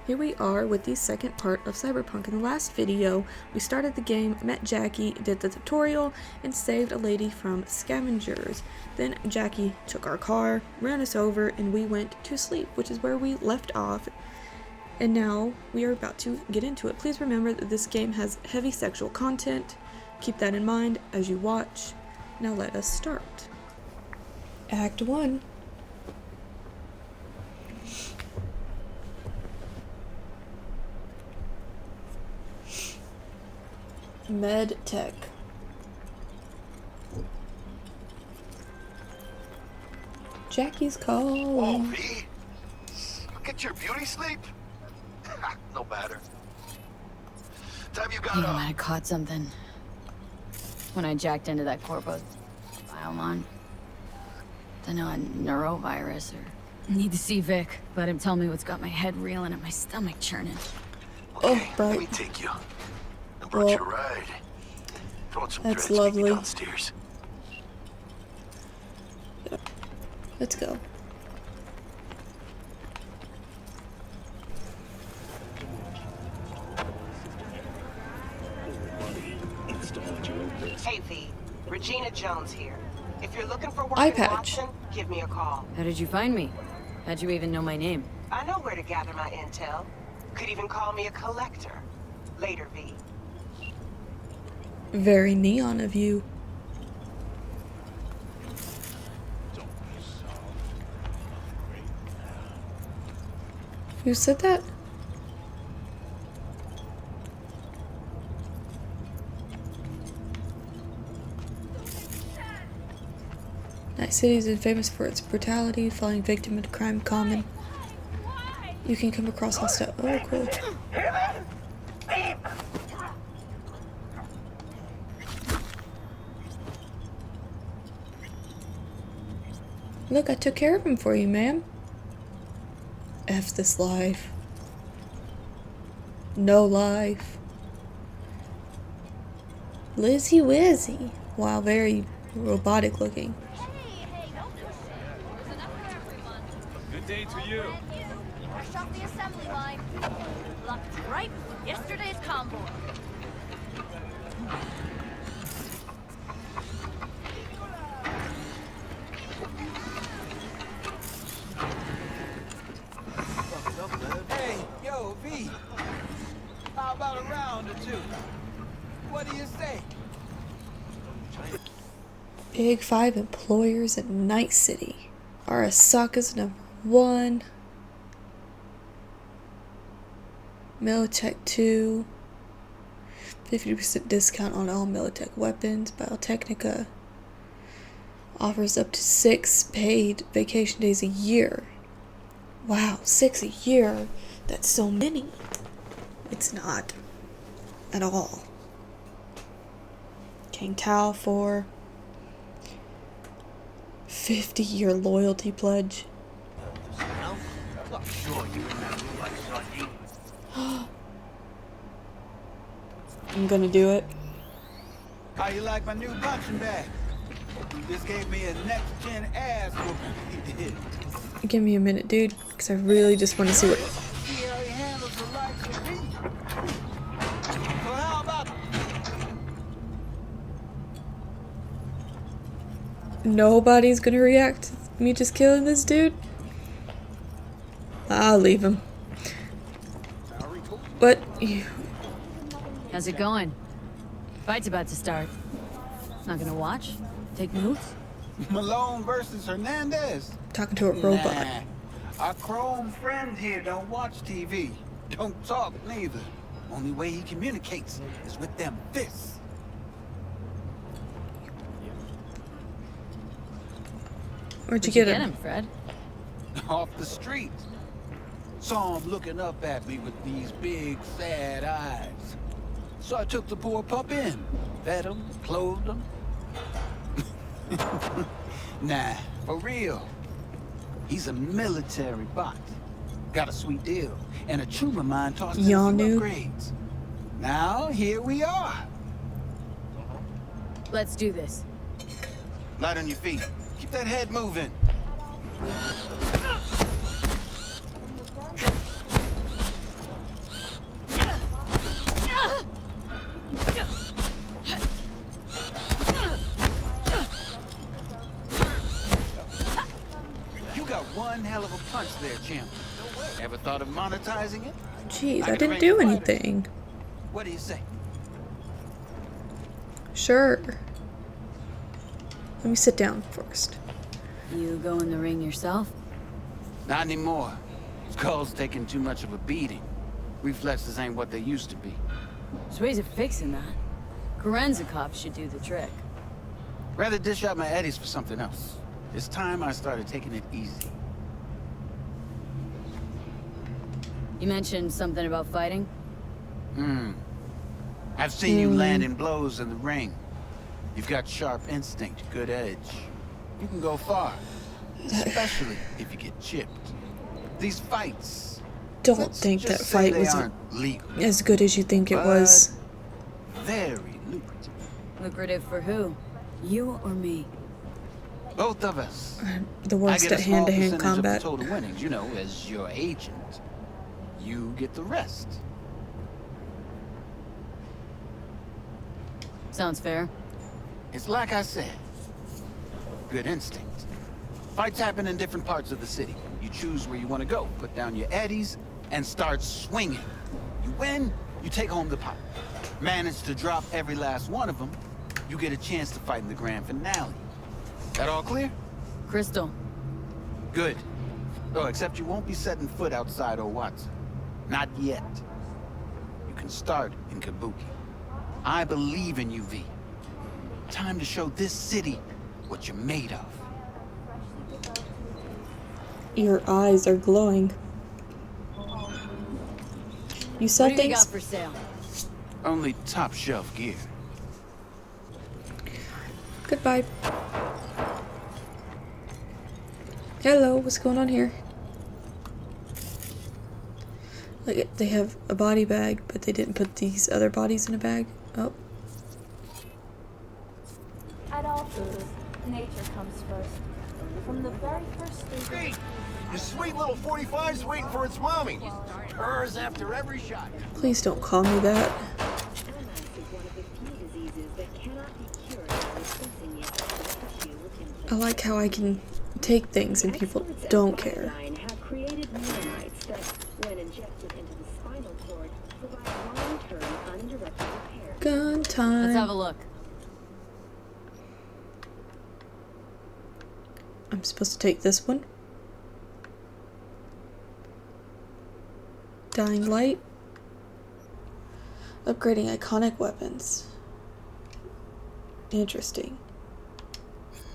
Here we are with the second part of Cyberpunk. In the last video, we started the game, met Jackie, did the tutorial, and saved a lady from scavengers. Then Jackie took our car, ran us over, and we went to sleep, which is where we left off. And now we are about to get into it. Please remember that this game has heavy sexual content. Keep that in mind as you watch. Now let us start. Act 1. Med Tech. Jackie's calling. Whoa, V. Get your beauty sleep? No matter. Time you got I up. might have caught something when I jacked into that Corpo biomon. Don't know, a neurovirus or... Need to see Vic. Let him tell me what's got my head reeling and my stomach churning. Okay, right. let me take you. I brought you a ride. Throwing some That's threads lovely. downstairs. Let's go. Hey V, Regina Jones here. If you're looking for work Eye in patch. Watson, give me a call. How did you find me? How'd you even know my name? I know where to gather my intel. Could even call me a collector. Later, V. Very neon of you. Who said that? Night City is famous for its brutality, falling victim to crime common. You can come across hostile. Oh, cool. Look, I took care of him for you, ma'am. F this life. No life. Lizzy Wizzy. Wow, very robotic looking. Good day to you. Fresh off the assembly line. Locked right with yesterday's convoy. Hey, yo, V. How about a round or two? What do you say? Big 5 employers in Night City. Arasaka's #1. Militech 2. 50% discount on all Militech weapons. Biotechnica offers up to 6 paid vacation days a year. Wow, 6 a year. That's so many. It's not at all. King Tao 4. 50-year loyalty pledge. I'm gonna do it. How you like my new punching bag? This gave me a next-gen ass whooping. Give me a minute, dude, because I really just want to see what. See how he handles the likes of me. So how about Nobody's gonna react to me just killing this dude? I'll leave him. But How's it going? Fight's about to start. Not gonna watch? Take notes? Malone versus Hernandez? talking to a robot. Nah, our chrome friend here don't watch TV. Don't talk neither. Only way he communicates is with them fists. Where'd you Where'd get him? him, Fred? Off the street. Saw him looking up at me with these big, sad eyes. So I took the poor pup in. Fed him, clothed him. Nah, for real. He's a military bot. Got a sweet deal. And a troop of mine tossed in some Yanu. upgrades. Now, here we are. Let's do this. Light on your feet. Keep that head moving. there, champ. Ever thought of monetizing it? Jeez, I can didn't arrange do fighters. anything. What do you say? Sure. Let me sit down first. You go in the ring yourself? Not anymore. Skull's taking too much of a beating. Reflexes ain't what they used to be. There's ways of fixing that. Korenzikov should do the trick. Rather dish out my eddies for something else. It's time I started taking it easy. You mentioned something about fighting? I've seen you landing blows in the ring. You've got sharp instinct, good edge. You can go far, especially if you get chipped. These fights, Don't let's think just that say fight they was aren't legal, as good as you think it was. very lucrative. Lucrative for who? You or me? Both of us. The I worst get at a small hand-to-hand percentage of combat. the total winnings, you know, as your agent. You get the rest. Sounds fair. It's like I said. Good instinct. Fights happen in different parts of the city. You choose where you want to go, put down your eddies, and start swinging. You win, you take home the pot. Manage to drop every last one of them, you get a chance to fight in the grand finale. That all clear? Crystal. Good. Oh, except you won't be setting foot outside Owatsu. Not yet. You can start in Kabuki. I believe in you, V. Time to show this city what you're made of. Your eyes are glowing. You sell What do you got things? for sale? Only top shelf gear. Goodbye. Hello, what's going on here? Look, they have a body bag, but they didn't put these other bodies in a bag. Oh. At all foods, nature comes first. From the very first stage. Hey, your sweet little 45's waiting for its mommy. Purrs after every shot. Please don't call me that. I like how I can take things and people don't care. Gun time. Let's have a look. I'm supposed to take this one. Dying light. Upgrading iconic weapons. Interesting.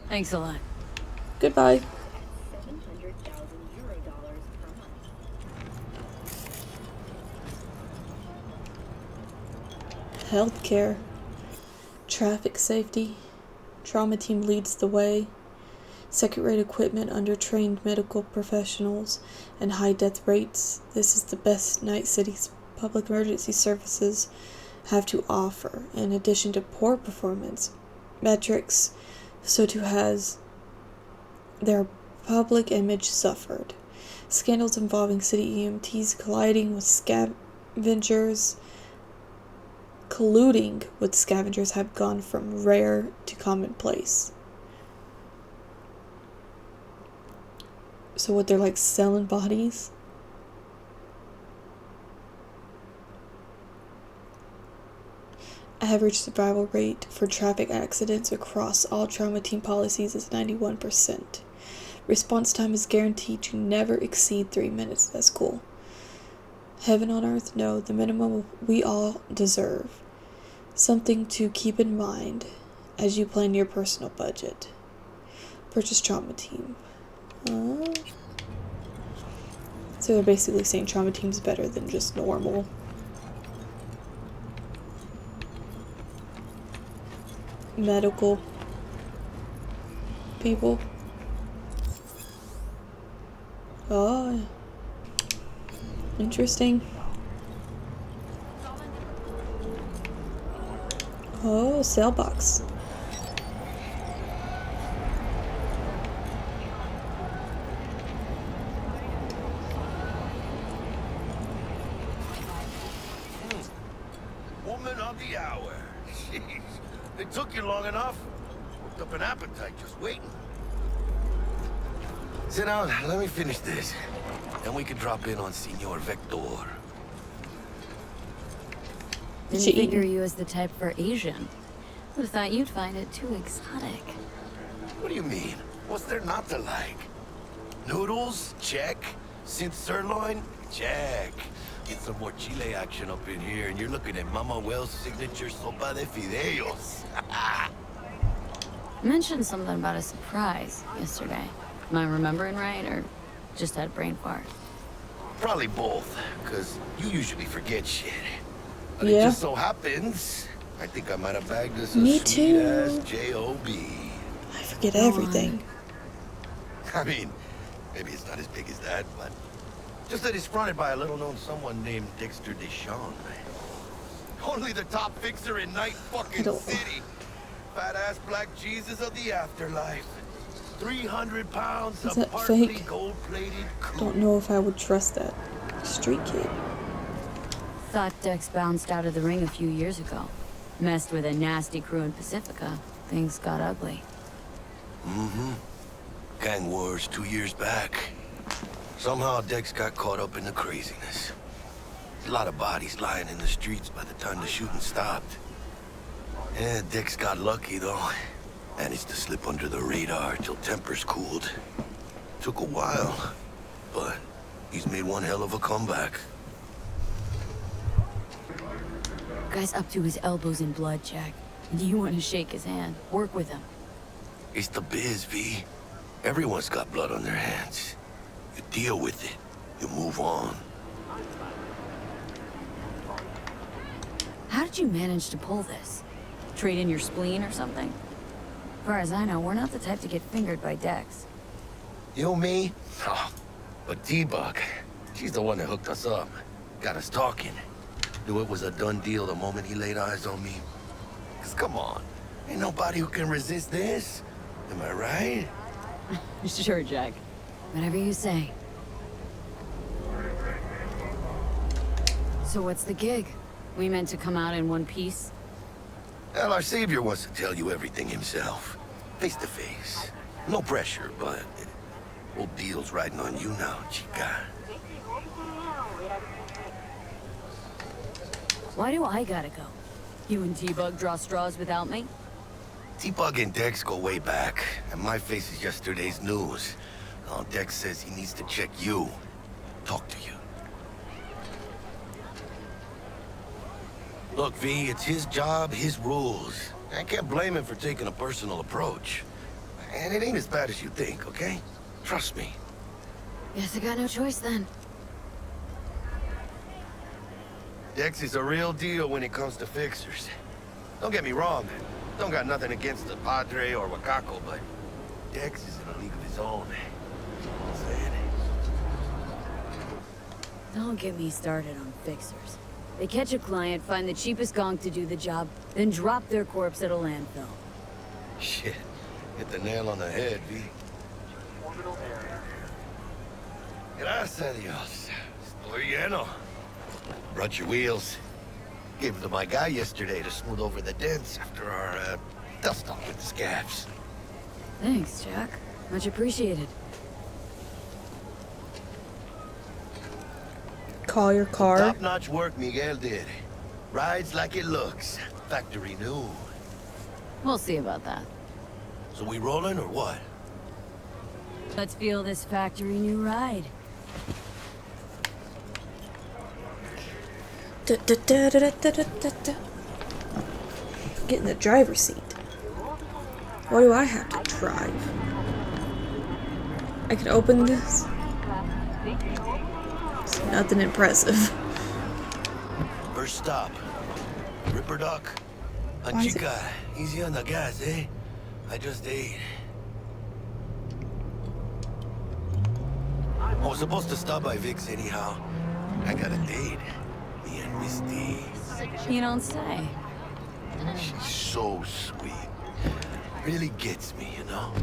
Thanks a lot. Goodbye. Healthcare. Traffic safety. Trauma team leads the way. Second-rate equipment under trained medical professionals and high death rates. This is the best Night City's public emergency services have to offer. In addition to poor performance metrics, so too has their public image suffered. Scandals involving city EMTs colluding with scavengers have gone from rare to commonplace. So what, they're like selling bodies? Average survival rate for traffic accidents across all trauma team policies is 91%. Response time is guaranteed to never exceed 3 minutes. That's cool. Heaven on earth? No, the minimum we all deserve. Something to keep in mind as you plan your personal budget. Purchase trauma team. So they're basically saying trauma team's better than just normal. Medical people. Oh, interesting. Oh, sale box. Woman of the hour. Jeez. It took you long enough. Worked up an appetite just waiting. Sit down, let me finish this. Then we can drop in on Senor Vector. Didn't She figure eating? you as the type for Asian. Would have thought you'd find it too exotic. What do you mean? What's there not to like? Noodles? Check. Synth sirloin? Check. Get some more chile action up in here, and you're looking at Mama Wells' signature sopa de fideos. You mentioned something about a surprise yesterday. Am I remembering right, or just had a brain fart? Probably both, because you usually forget shit. But Yeah. it just so happens, I think I might have bagged us a Me sweet-ass too. J.O.B. I forget everything. I mean, maybe it's not as big as that, but just that it's fronted by a little-known someone named Dexter Deshawn. Only the top fixer in Night fucking Don't- City. Fat-ass black Jesus of the afterlife. 300 pounds Is of that partly fake? gold-plated Don't know if I would trust that. Street kid. Thought Dex bounced out of the ring a few years ago. Messed with a nasty crew in Pacifica. Things got ugly. Mm-hmm. Gang wars 2 years back. Somehow Dex got caught up in the craziness. A lot of bodies lying in the streets by the time the shooting stopped. Yeah, Dex got lucky though. Managed to slip under the radar till tempers cooled. Took a while, but he's made one hell of a comeback. Guy's up to his elbows in blood, Jack. And you want to shake his hand. Work with him. It's the biz, V. Everyone's got blood on their hands. You deal with it. You move on. How did you manage to pull this? Trade in your spleen or something? As far as I know, we're not the type to get fingered by Dex. You, me? Oh, but T-Bug, she's the one that hooked us up. Got us talking. Knew it was a done deal the moment he laid eyes on me. 'Cause come on, ain't nobody who can resist this. Am I right? Sure, Jack. Whatever you say. So what's the gig? We meant to come out in one piece? Well, our savior wants to tell you everything himself. Face to face. No pressure, but whole deal's riding on you now, chica. Why do I gotta go? You and T-Bug draw straws without me? T-Bug and Dex go way back, and my face is yesterday's news. Now Dex says he needs to check you. Talk to you. Look, V, it's his job, his rules. I can't blame him for taking a personal approach. And it ain't as bad as you think, okay? Trust me. Guess I got no choice then. Dex is a real deal when it comes to fixers. Don't get me wrong. Don't got nothing against the Padre or Wakako, but Dex is in a league of his own. Saying Don't get me started on fixers. They catch a client, find the cheapest gonk to do the job, then drop their corpse at a landfill. shit. Hit the nail on the head, V. Gracias a Dios. Estoy lleno. Brought your wheels. Gave them to my guy yesterday to smooth over the dents after our, dust-up with the scabs. Thanks, Jack. Much appreciated. Call your car. Top-notch work Miguel did. Rides like it looks. Factory new. We'll see about that. So we rolling or what? Let's feel this factory new ride. Da, da, da, da, da, da, da, da. Get in the driver's seat. Why do I have to drive? I can open this. It's nothing impressive. First stop. Ripperdoc. Why is it- Chica. Easy on the gas, eh? I just ate. I was supposed to stop by Vic's anyhow. I got a date. Me and Misty. You don't say. She's so sweet. Really gets me, you know?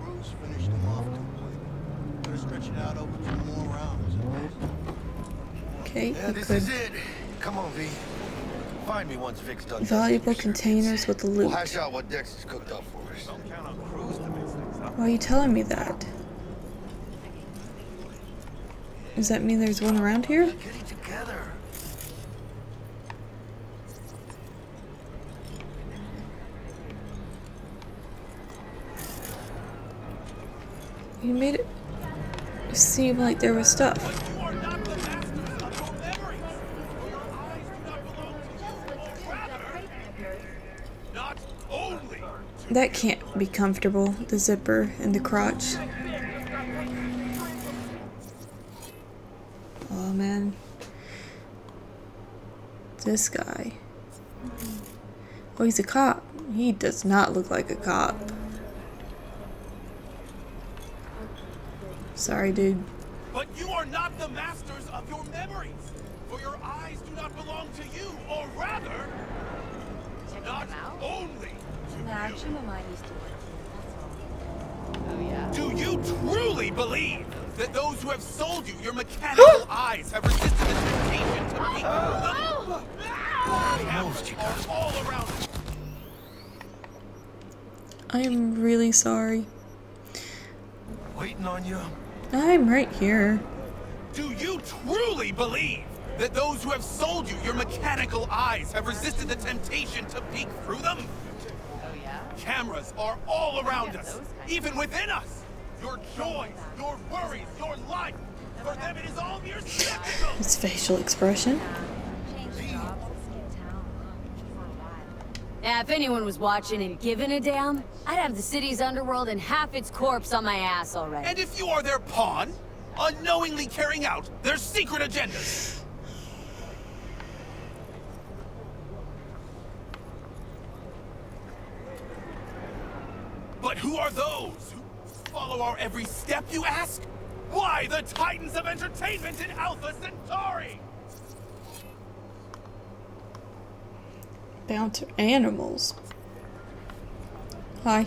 Bruce finished him off complete. Better stretch it out over 2 more rounds. Okay, Yeah, you this could. is it. Come on, V. Find me once Vic's done. Valuable containers with the We'll loot. hash out what Dex has cooked up for us. Why are you telling me that? Does that mean there's one around here? Get it together. You made it seem like there was stuff. You are not the masters of your memories. For your eyes do not belong to you, or rather, not only. That can't be comfortable, the zipper and the crotch. Oh man. This guy. Oh, he's a cop. He does not look like a cop. Sorry, dude. But you are not the masters of your memories. For your eyes do not belong to you, or rather, not only to you. Do you truly believe that those who have sold you your mechanical eyes have resisted the temptation to peek through them? Cameras are all around you. I am really sorry. Waiting on you. I'm right here. Do you truly believe that those who have sold you your mechanical eyes have resisted the temptation to peek through them? Oh yeah? Cameras are all around us, even within us. Your joys, your worries, your life. For them it is all mere spectacle. His facial expression. Yeah, if anyone was watching and giving a damn, I'd have the city's underworld and half its corpse on my ass already. And if you are their pawn, unknowingly carrying out their secret agendas. But who are those who follow our every step, you ask? Why, the titans of entertainment in Alpha Centauri! Bouncer animals. Hi.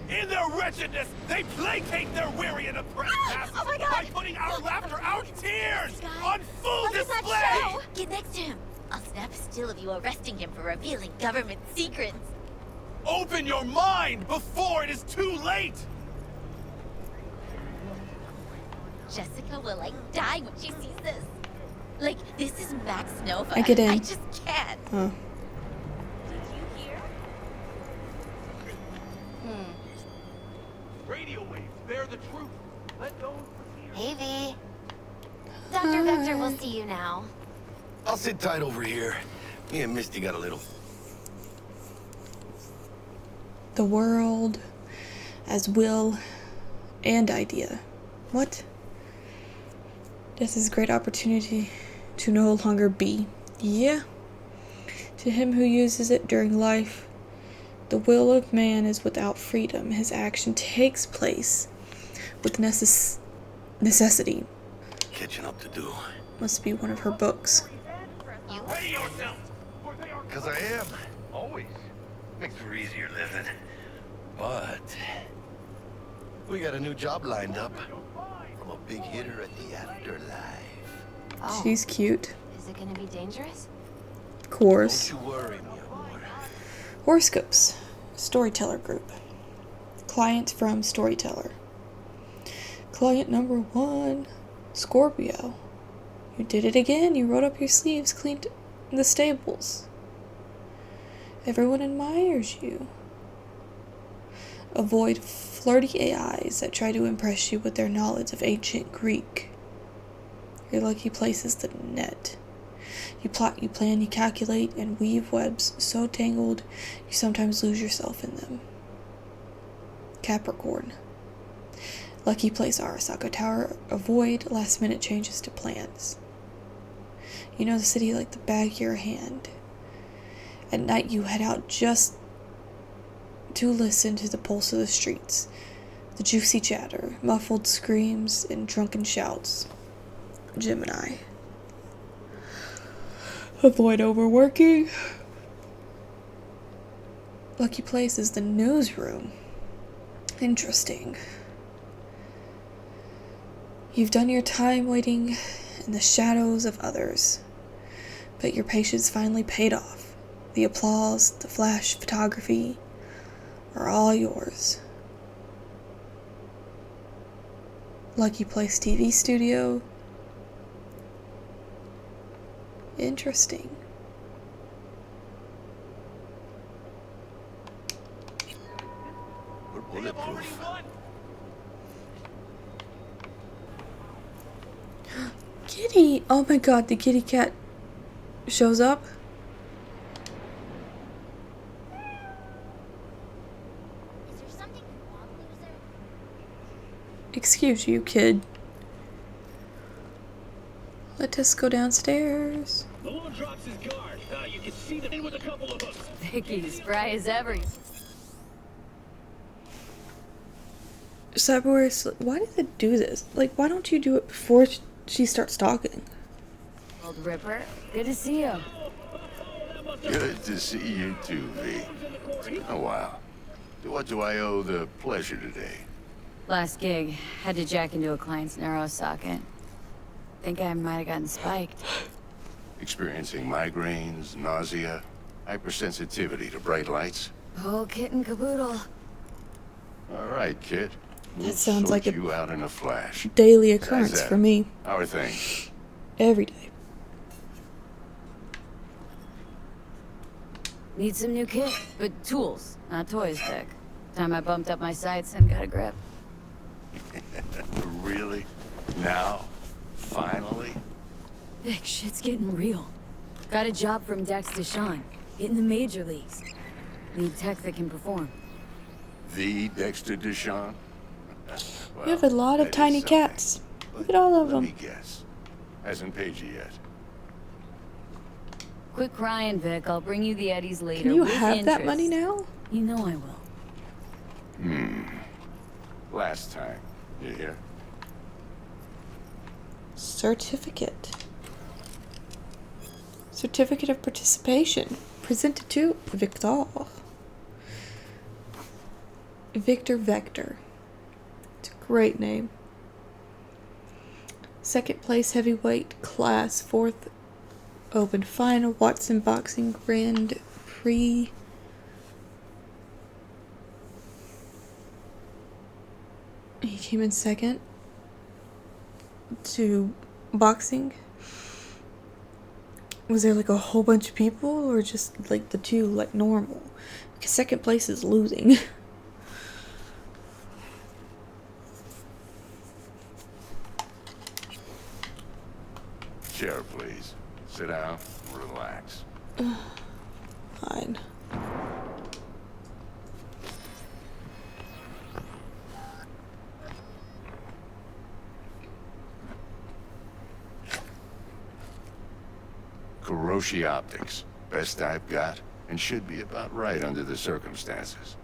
In their wretchedness, they placate their weary and oppressed masses by putting our laughter, our tears, on full display! Get next to him. I'll snap a still of you arresting him for revealing government secrets. Open your mind before it is too late! Jessica will, die when she sees this. This is Max Nova. I get in. I just can't. Oh. Did you hear? Radio waves bear the truth. Let those Hey, V. Dr. Vector will see you now. I'll sit tight over here. Me and Misty got a little. The world as will and idea. What? This is a great opportunity to no longer be. Yeah. To him who uses it during life, the will of man is without freedom. His action takes place with necessity. Catching up to do. Must be one of her books. You? ready yourself! Because I am. Always. Makes for easier living. But we got a new job lined up from a big hitter at the afterlife. Oh, She's cute. is it gonna be dangerous? Of course. Don't you worry, mi amor. Horoscopes. Storyteller group. Clients from Storyteller. Client number 1, Scorpio. You did it again. You rolled up your sleeves, cleaned the stables. Everyone admires you. Avoid flirty AIs that try to impress you with their knowledge of ancient Greek. Your lucky place is the net. You plot, you plan, you calculate, and weave webs so tangled you sometimes lose yourself in them. Capricorn. Lucky place Arasaka Tower. Avoid last-minute changes to plans. You know the city like the back of your hand. At night you head out just to listen to the pulse of the streets. The juicy chatter, muffled screams, and drunken shouts. Gemini. Avoid overworking. Lucky place is the newsroom. Interesting. You've done your time waiting in the shadows of others. But your patience finally paid off. The applause, the flash photography are all yours. Lucky Place TV studio. Interesting. We're bulletproof. Kitty! Oh my god, the kitty cat shows up. Is there something wrong, loser? Excuse you, kid. Let us go downstairs. The law drops his guard. You can see the in with a couple of hooks. Vicky, spry as ever. Cyberware, why did it do this? Like, why don't you do it before she starts talking? Old Ripper, good to see you. Good to see you too, V. It's been a while. What do I owe the pleasure today? Last gig, had to jack into a client's narrow socket. Think I might have gotten spiked. Experiencing migraines, nausea, hypersensitivity to bright lights? Whole kit and caboodle. All right, kid. We'll That sounds like sort a you out in a flash. daily Besides occurrence that, for me. How are things? Every day. Need some new kit, but tools, not toys, Vic. Time I bumped up my sights and got a grip. Really? Now? Finally? Vic, shit's getting real. Got a job from Dex Deshawn, in the major leagues. Need tech that can perform. The Dexter Deshawn? Well, You have a lot of that is tiny something. cats. Look at all of Let me them. guess. Hasn't paid you yet. Quit crying, Vic. I'll bring you the eddies later. Can you with have that interest. money now? You know I will. Last time. You hear? Certificate. Certificate of participation. Presented to Victor. Victor Vector. It's a great name. Second place heavyweight class. Fourth open final. Watson Boxing Grand Prix. He came in second to boxing. Was there like a whole bunch of people or just like the two like normal? Because second place is losing. Chair, please. Sit down. Relax. Fine. Kuroshi Optics. Best I've got, and should be about right under the circumstances.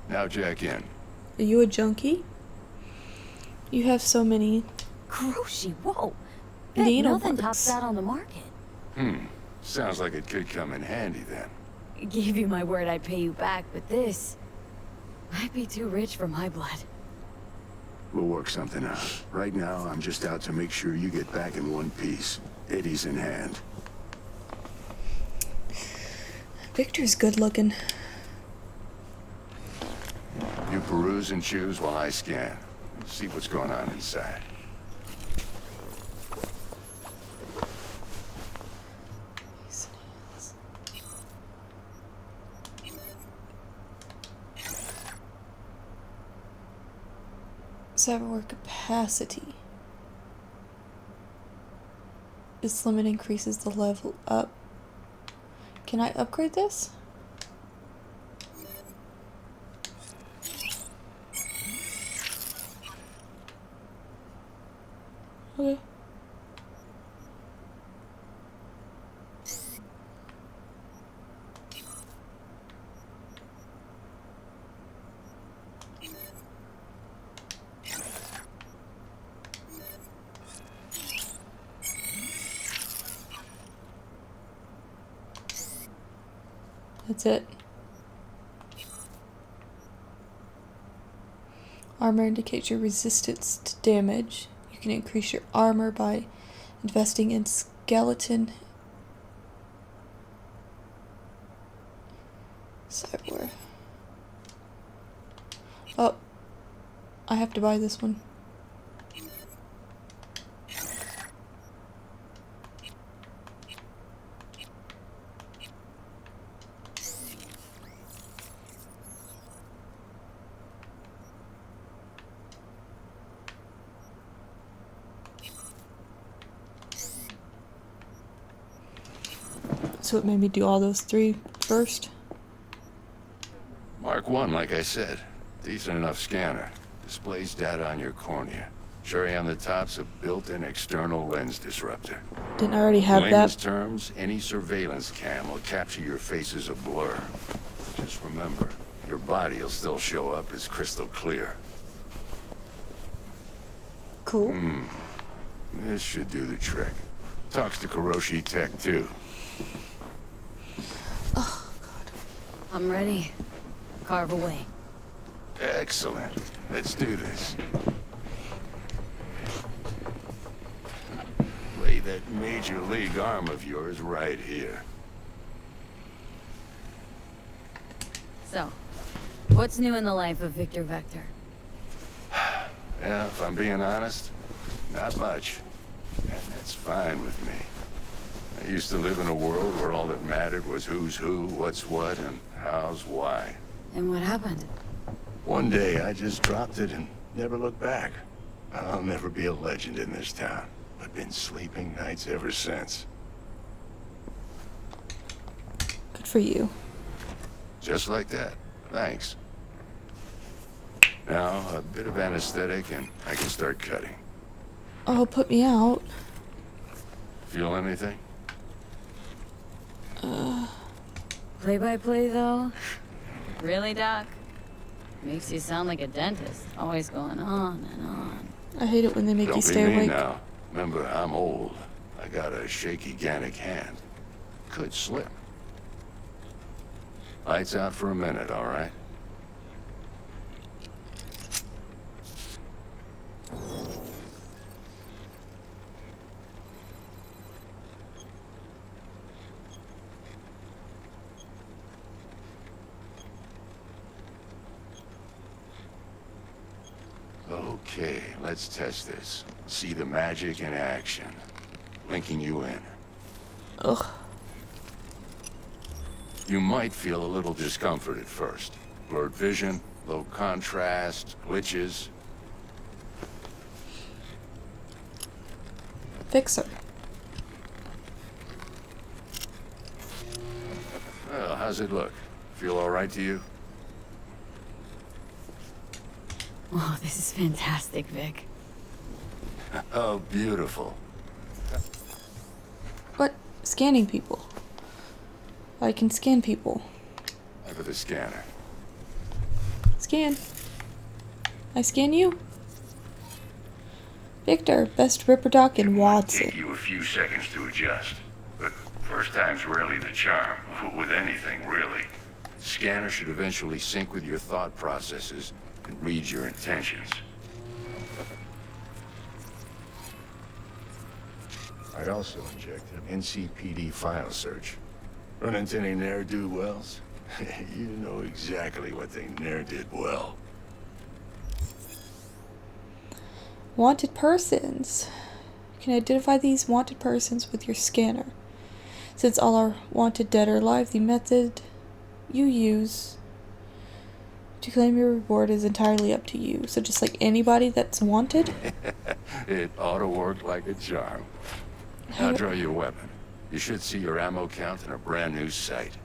Now jack in. Are you a junkie? You have so many Kuroshi, whoa! Vic, needle nothing marks. tops that on the market. Sounds like it could come in handy then. Gave you my word I'd pay you back, but this might be too rich for my blood. We'll work something out. Right now, I'm just out to make sure you get back in one piece. Eddie's in hand. Victor's good looking. You peruse and choose while I scan. See what's going on inside. Cyberware capacity. This limit increases the level up. Can I upgrade this? Okay. That's it. Armor indicates your resistance to damage. You You can increase your armor by investing in skeleton cyberware. Oh, I have to buy this one. So it made me do all those 3 first. Mark 1, like I said. Decent enough scanner. Displays data on your cornea. Cherry on the top's a built-in external lens disruptor. Didn't I already have In layman's that? terms, any surveillance cam will capture your face as a blur. Just remember, your body will still show up as crystal clear. Cool. This should do the trick. Talks to Kuroshi Tech, too. Oh, God. I'm ready. Carve away. Excellent. Let's do this. Lay that major league arm of yours right here. So, what's new in the life of Victor Vector? Yeah, if I'm being honest, not much. And that's fine with me. I used to live in a world where all that mattered was who's who, what's what, and how's why. And what happened? One day I just dropped it and never looked back. I'll never be a legend in this town. I've been sleeping nights ever since. Good for you. Just like that. Thanks. Now, a bit of anesthetic and I can start cutting. Oh, put me out. Feel anything? Play-by-play, though? Really, Doc? Makes you sound like a dentist, always going on and on. I hate it when they make you Don't stay be me awake. now. Remember, I'm old. I got a shaky Gannic hand. Could slip. Lights out for a minute, all right? Okay, let's test this. See the magic in action. Linking you in. Ugh. You might feel a little discomfort at first. Blurred vision, low contrast, glitches. Fixer. Well, how's it look? Feel all right to you? Oh, this is fantastic, Vic. Oh, beautiful. What? Scanning people. I can scan people. Over the scanner. Scan. I scan you? Victor, best Ripperdoc in Watson. Take you a few seconds to adjust. But first time's rarely the charm. With anything, really. Scanner should eventually sync with your thought processes and read your intentions. I'd also inject an NCPD file search. Run into any ne'er-do-wells? You know exactly what they ne'er did well. Wanted persons. You can identify these wanted persons with your scanner. Since all are wanted dead or alive, the method you use to claim your reward is entirely up to you. So just like anybody that's wanted? It ought to work like a charm. Now draw your weapon. You should see your ammo count in a brand new sight.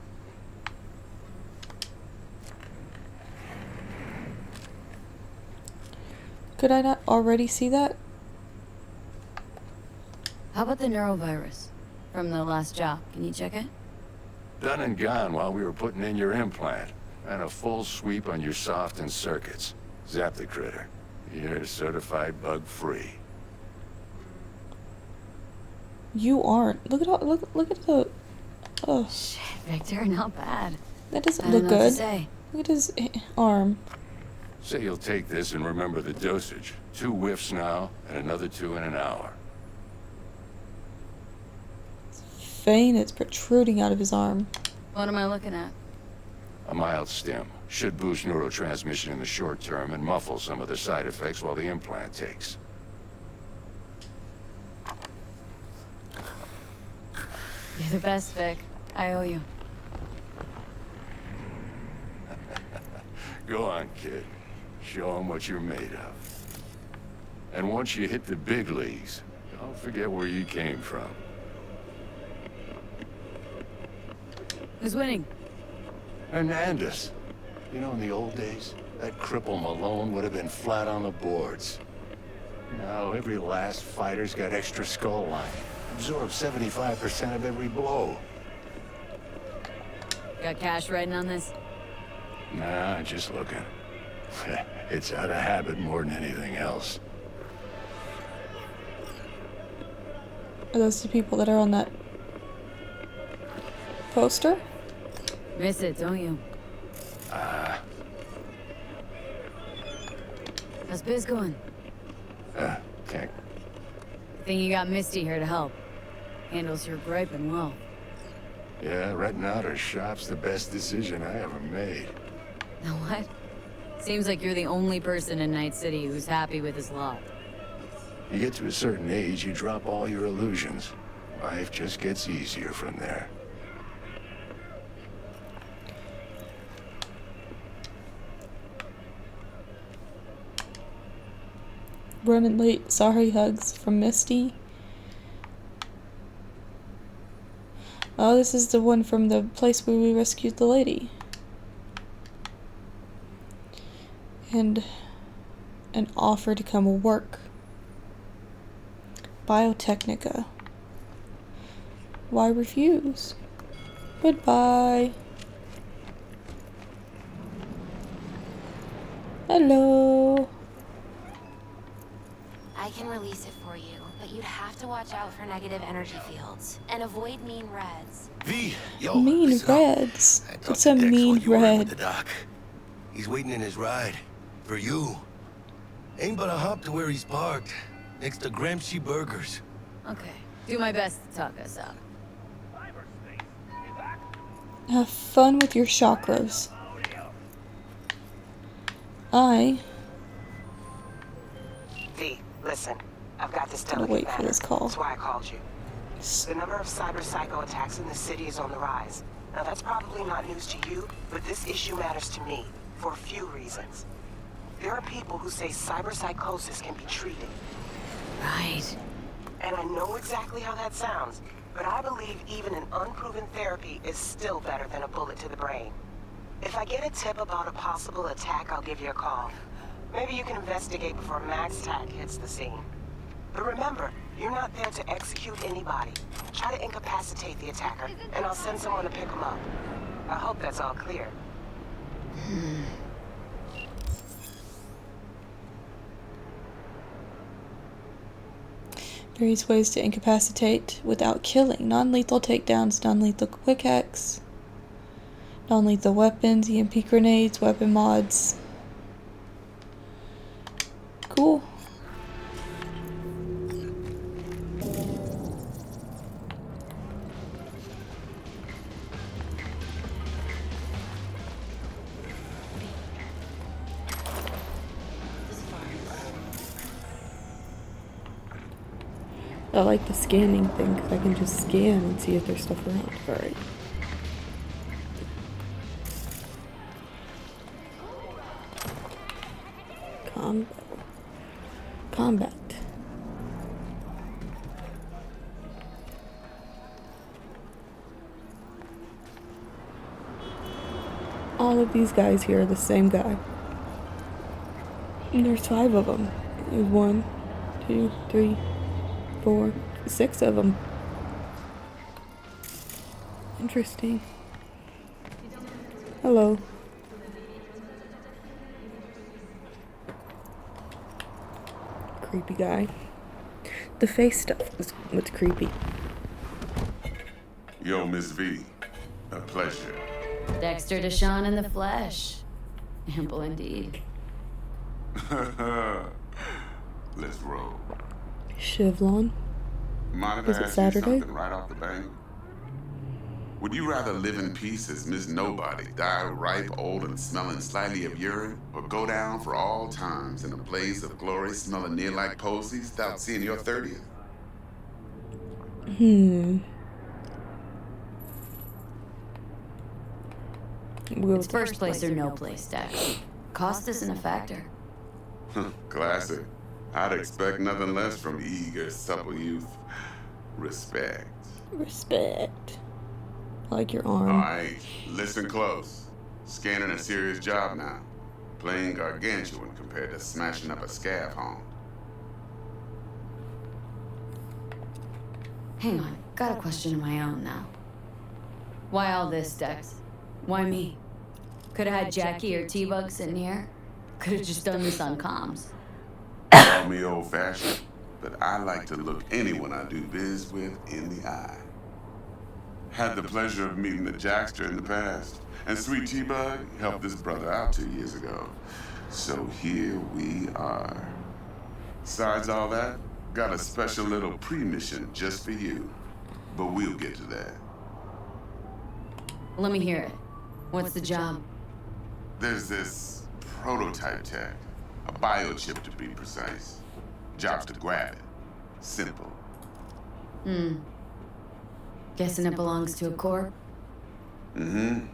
Could I not already see that? How about the neurovirus from the last job? Can you check it? Done and gone while we were putting in your implant. And a full sweep on your soft and circuits. Zap the critter. You're certified bug-free. You aren't. Look at all. Look at the. Oh, Shit, Victor, not bad. that doesn't I look don't know what to good. say. Look at his arm. Say you'll take this and remember the dosage. 2 whiffs now, and another 2 in an hour. Vein is protruding out of his arm. What am I looking at? A mild stim. Should boost neurotransmission in the short term and muffle some of the side effects while the implant takes. You're the best, Vic. I owe you. Go on, kid. Show 'em what you're made of. And once you hit the big leagues, don't forget where you came from. Who's winning? Hernandez. You know, in the old days, that cripple Malone would have been flat on the boards. Now, every last fighter's got extra skull line. Absorbs 75% of every blow. Got cash writing on this? Nah, just looking. It's out of habit more than anything else. Are those the people that are on that poster? Miss it, don't you? How's biz going? Can't. Think you got Misty here to help. Handles your griping well. Yeah, renting out her shop's the best decision I ever made. Now what? Seems like you're the only person in Night City who's happy with his lot. You get to a certain age, you drop all your illusions. Life just gets easier from there. Running late. Sorry, hugs from Misty. Oh, this is the one from the place where we rescued the lady. And an offer to come work. Biotechnica. Why refuse? Goodbye. Hello. I can release it for you, but you'd have to watch out for negative energy fields and avoid mean reds. V, yo, Mean listen up. reds. I talked What's to a Dex mean while you were in red? with the doc. He's waiting in his ride. For you. Ain't but a hop to where he's parked. Next to Gramsci Burgers. Okay. Do my best to talk us up. Have fun with your chakras. V, listen. I've got this Gotta delicate wait for matter. this call. That's why I called you. The number of cyber psycho attacks in the city is on the rise. Now that's probably not news to you, but this issue matters to me for a few reasons. There are people who say cyberpsychosis can be treated. Right. And I know exactly how that sounds, but I believe even an unproven therapy is still better than a bullet to the brain. If I get a tip about a possible attack, I'll give you a call. Maybe you can investigate before MaxTac hits the scene. But remember, you're not there to execute anybody. Try to incapacitate the attacker, and I'll send someone to pick him up. I hope that's all clear. Various ways to incapacitate without killing. Non-lethal takedowns, non-lethal quick hacks, non-lethal weapons, EMP grenades, weapon mods. Cool. I like the scanning thing because I can just scan and see if there's stuff around. Alright. Combat. All of these guys here are the same guy. And there's 5 of them. There's 1, 2, 3, 4, 6 of them. Interesting. Hello. Creepy guy. The face stuff was what's creepy. Yo, Miss V. A pleasure. Dexter Deshawn in the flesh. Ample indeed. Let's roll. Chevlon. Mind Is if I it ask Saturday? you something right off the bank? Would you rather live in peace as Miss Nobody, die ripe, old, and smelling slightly of urine, or go down for all times in a blaze of glory, smelling near like posies without seeing your 30th? It's first place or no place, Dex. Cost isn't a factor. Classic. I'd expect nothing less from eager, supple youth. Respect. Respect. I like your All arm. right, listen close. Scanning a serious job now. Playing gargantuan compared to smashing up a scav home. Hang on, got a question of my own now. Why all this, Dex? Why me? Could've had Jackie or T-Bug sitting here. Could've just done this on comms. Call me old-fashioned, but I like to look anyone I do biz with in the eye. Had the pleasure of meeting the Jackster in the past, and sweet T-Bug helped this brother out 2 years ago. So here we are. Besides all that, got a special little pre-mission just for you. But we'll get to that. Let me hear it. What's the job? There's this prototype tech, a biochip to be precise. Job's to grab it. Simple. Guessing it belongs to a corp? Mm-hmm.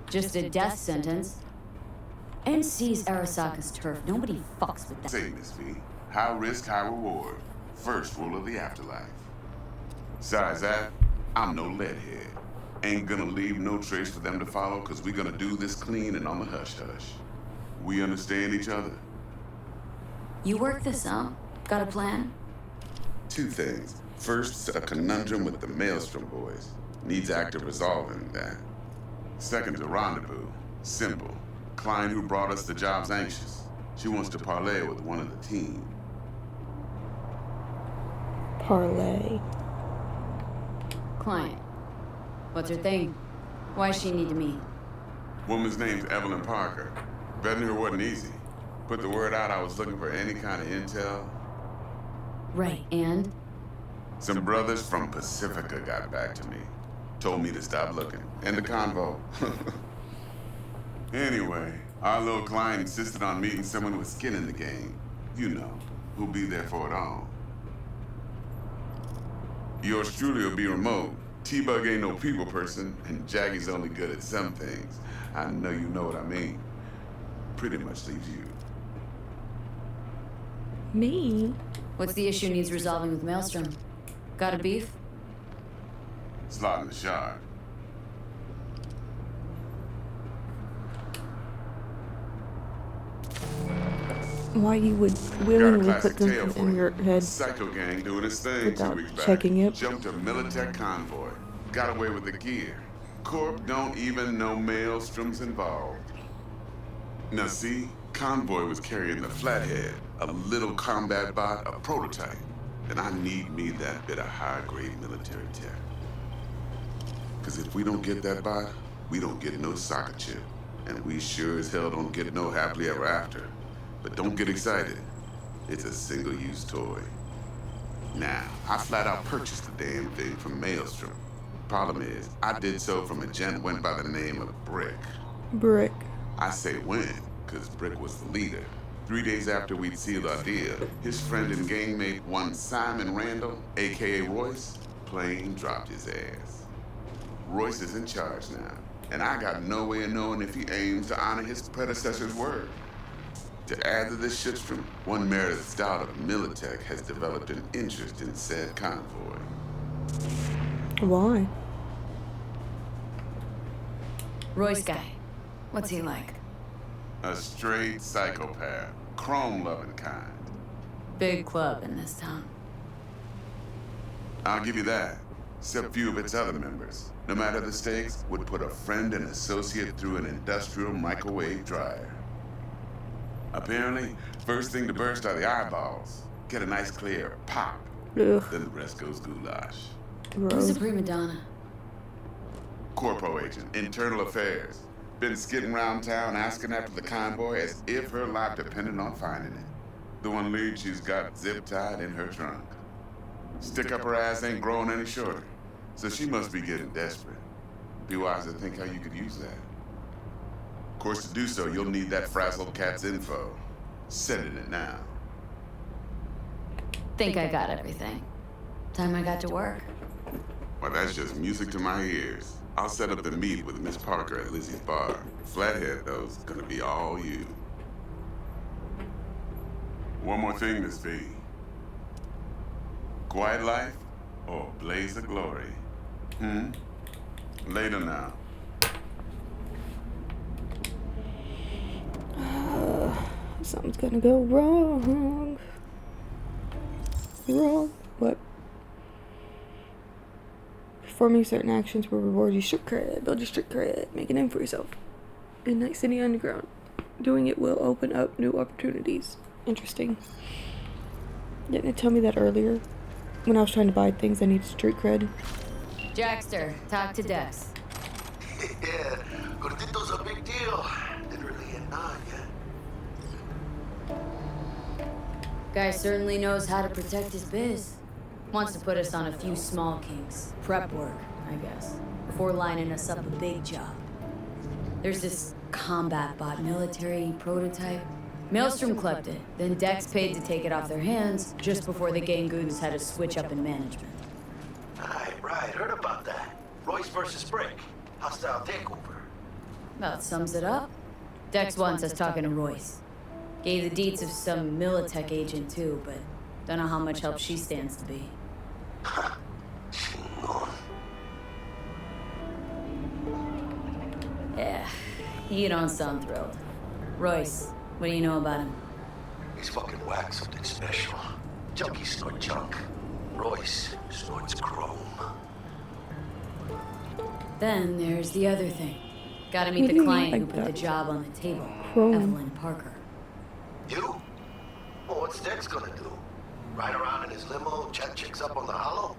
Just a death sentence. NC's Arasaka's turf. Nobody fucks with that. Say, Miss V, high risk, high reward. First rule of the afterlife. Besides that, I'm no leadhead. Ain't gonna leave no trace for them to follow, cause we gonna do this clean and on the hush-hush. We understand each other? You work this out? Got a plan? Two things. First, a conundrum with the Maelstrom boys. Needs active resolving that. Second, a rendezvous. Simple. Client who brought us the job's anxious. She wants to parlay with one of the team. Parlay. Client. What's her thing? Why does she need to meet? Woman's name's Evelyn Parker. Betting her wasn't easy. Put the word out I was looking for any kind of intel. Right, and? Some brothers from Pacifica got back to me. Told me to stop looking. End the convo. Anyway, our little client insisted on meeting someone with skin in the game. You know, who'll be there for it all. Yours truly will be remote. T-Bug ain't no people person, and Jackie's only good at some things. I know you know what I mean. Pretty much leaves you. Me? What's the issue needs resolving with Maelstrom? Got a beef? Slot in the shard. Why you would Got a willingly classic put tale them for in you. your head Psycho gang doing its thing 2 without weeks back. checking it? Jumped a Militech convoy. Got away with the gear. Corp don't even know Maelstrom's involved. Now see, convoy was carrying the Flathead, a little combat bot, a prototype. And I need me that bit of high-grade military tech. Cause if we don't get that bot, we don't get no soccer chip. And we sure as hell don't get no happily ever after. But don't get excited. It's a single-use toy. Now, I flat out purchased the damn thing from Maelstrom. Problem is, I did so from a gent went by the name of Brick. Brick. I say when, cause Brick was the leader. 3 days after we'd sealed our deal, his friend and gangmate, one Simon Randall, aka Royce, plain dropped his ass. Royce is in charge now, and I got no way of knowing if he aims to honor his predecessor's word. To add to this shitstrom, one Meredith Stout of Militech has developed an interest in said convoy. Why? Royce guy. What's he like? A straight psychopath, chrome-loving kind. Big club in this town. I'll give you that. Except few of its other members, no matter the stakes, would put a friend and associate through an industrial microwave dryer. Apparently, first thing to burst are the eyeballs. Get a nice clear pop. Ugh. Then the rest goes goulash. Gross. Who's a prima donna? Corpo agent, internal affairs. Been skidding around town asking after the convoy as if her life depended on finding it. The one lead she's got zip-tied in her trunk. Stick up her ass ain't growing any shorter, so she must be getting desperate. Be wise to think how you could use that. Of course, to do so, you'll need that frazzled cat's info. Sending it now. Think I got everything. Time I got to work. Well, that's just music to my ears. I'll set up the meet with Miss Parker at Lizzie's bar. Flathead, though, is gonna be all you. One more thing, Miss V. Quiet life or blaze of glory? Later now. Something's gonna go wrong. Wrong? What? Performing certain actions will reward you street cred. Build your street cred. Make a name for yourself. In Night City Underground. Doing it will open up new opportunities. Interesting. Didn't it tell me that earlier? When I was trying to buy things, I need street cred. Jackster, talk to Dex. Yeah, Gordito's a big deal. Literally and not yet. Guy certainly knows how to protect his biz. Wants to put us on a few small kinks. Prep work, I guess. Before lining us up a big job. There's this combat bot military prototype. Maelstrom clept it, then Dex paid to take it off their hands just before the Gangoons had a switch up in management. Right, heard about that. Royce versus Brick. Hostile takeover. About sums it up. Dex wants us talking to Royce. Gave the deets of some Militech agent too, but don't know how much help she stands to be. Yeah, you don't sound thrilled. Royce, what do you know about him? He's fucking whack, something special. Junkies snort junk. Royce snorts chrome. Then there's the other thing. Gotta meet the client who put the job on the table. Evelyn Parker. You? Well, what's Dex gonna do? Ride around in his limo, chat chicks up on the hollow?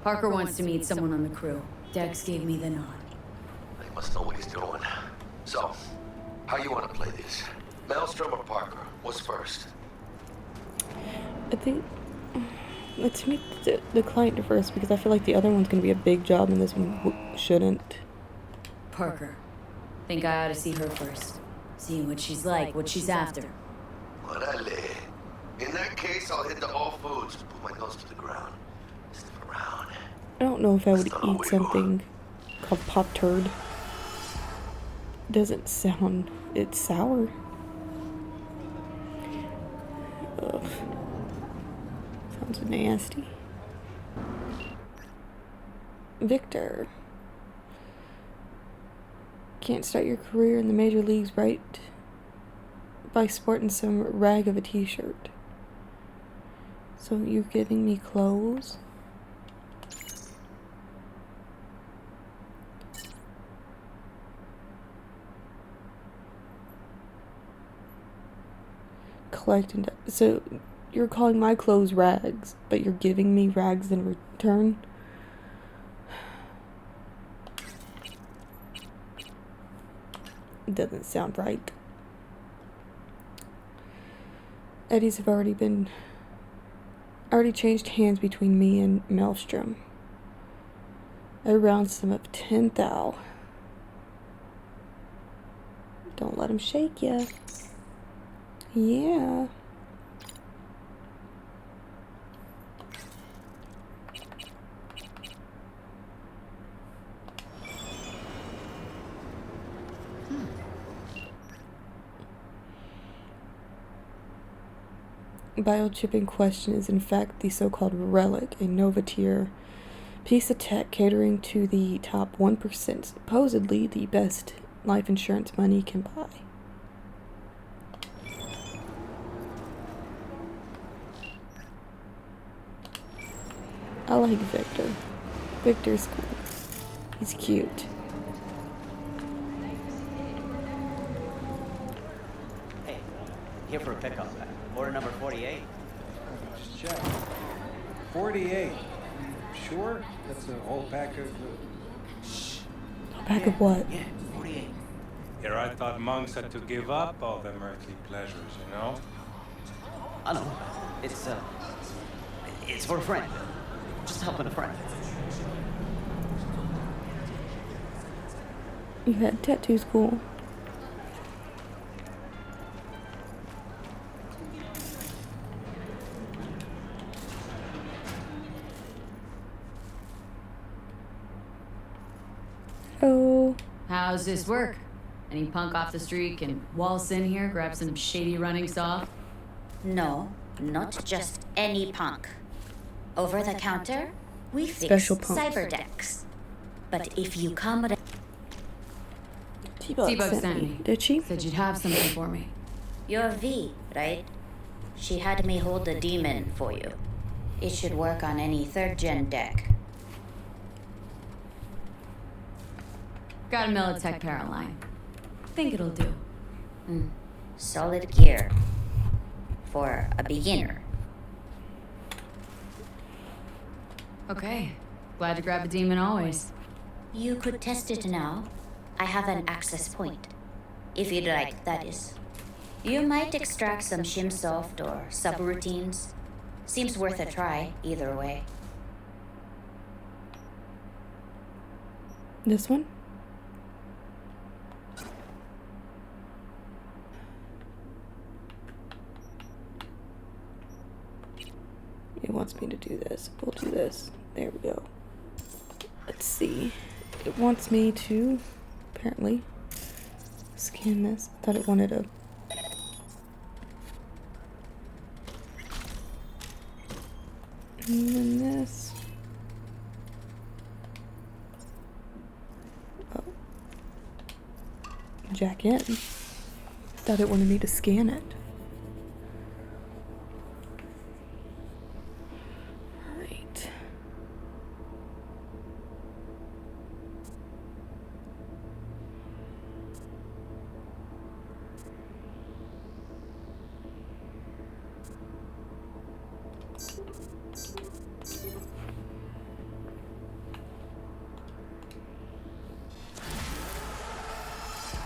Parker wants to meet someone on the crew. Dex gave me the nod. He must know what he's doing. So, how you want to play this? Maelstrom or Parker? What's first? I think let's meet the client first, because I feel like the other one's gonna be a big job and this one shouldn't. Parker. Think I ought to see her first. See what she's like, what she's after. Orale. In that case, I'll hit the All Foods, put my nose to the ground. Sniff around. I don't know if I would eat something called Pop Turd. Doesn't sound... it's sour. Ugh. Sounds nasty. Victor. Can't start your career in the major leagues right by sporting some rag of a t-shirt. So you're giving me clothes? Collecting. So you're calling my clothes rags, but you're giving me rags in return? It doesn't sound right. Eddies have already changed hands between me and Maelstrom. I round sum of 10 thou. Don't let him shake ya. Yeah. Biochip in question is in fact the so-called Relic, a Nova tier piece of tech catering to the top 1%, supposedly the best life insurance money can buy. I like Victor. Victor's cool. He's cute. Hey, here for a pickup. Order number 48. Just check. 48. Sure? That's a whole pack of... A pack of what? Yeah, 48. Here I thought monks had to give up all their earthly pleasures, you know? I know. It's for a friend. Just helping a friend. You had tattoos, cool. Oh. How's this work? Any punk off the street can waltz in here, grab some shady running saw? No, not just any punk. Over the counter, we fix Special punks. Cyberdecs. But if you come... T-Bug sent me. Did she? Said you'd have something for me. You're V, right? She had me hold the demon for you. It should work on any 3rd-gen deck. Got a Militech Paraline. Think it'll do. Solid gear. For a beginner. Okay. Glad to grab a demon always. You could test it now. I have an access point. If you'd like, that is. You might extract some shimsoft or subroutines. Seems worth a try, either way. This one? It wants me to do this. We'll do this. There we go. Let's see. It wants me to, apparently, scan this. I thought it wanted a... And then this. Oh. Jack in. Thought it wanted me to scan it. Right.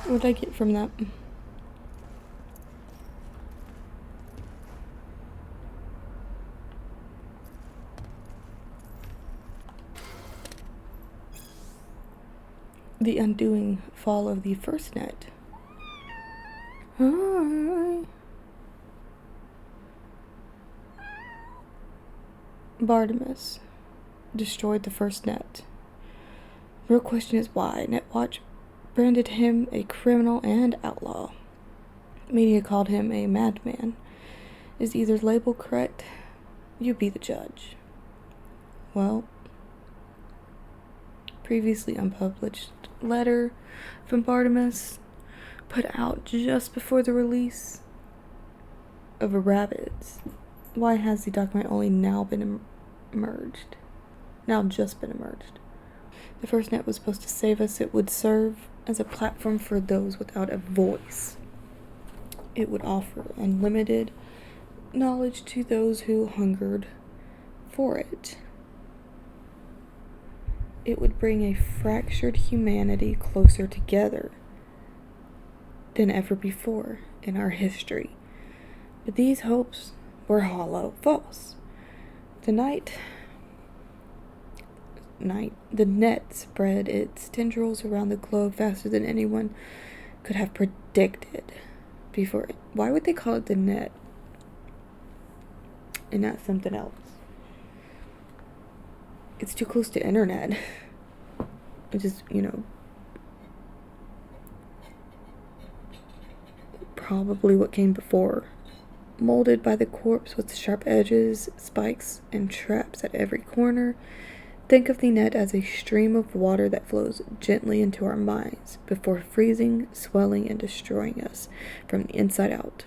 What did I get from that? The undoing fall of the first net. Hi. Bartimus destroyed the first net. Real question is why. Netwatch branded him a criminal and outlaw. Media called him a madman. Is either label correct? You be the judge. Well, previously unpublished letter from Bartimus put out just before the release of Rabbids. Why has the document only now been emerged? Now just been emerged. The first net was supposed to save us. It would serve as a platform for those without a voice. It would offer unlimited knowledge to those who hungered for it. It would bring a fractured humanity closer together than ever before in our history. But these hopes were hollow, false. The net spread its tendrils around the globe faster than anyone could have predicted before. Why would they call it the net and not something else? It's too close to internet. Which is, probably what came before. Molded by the corpse with sharp edges, spikes, and traps at every corner. Think of the net as a stream of water that flows gently into our minds before freezing, swelling, and destroying us from the inside out.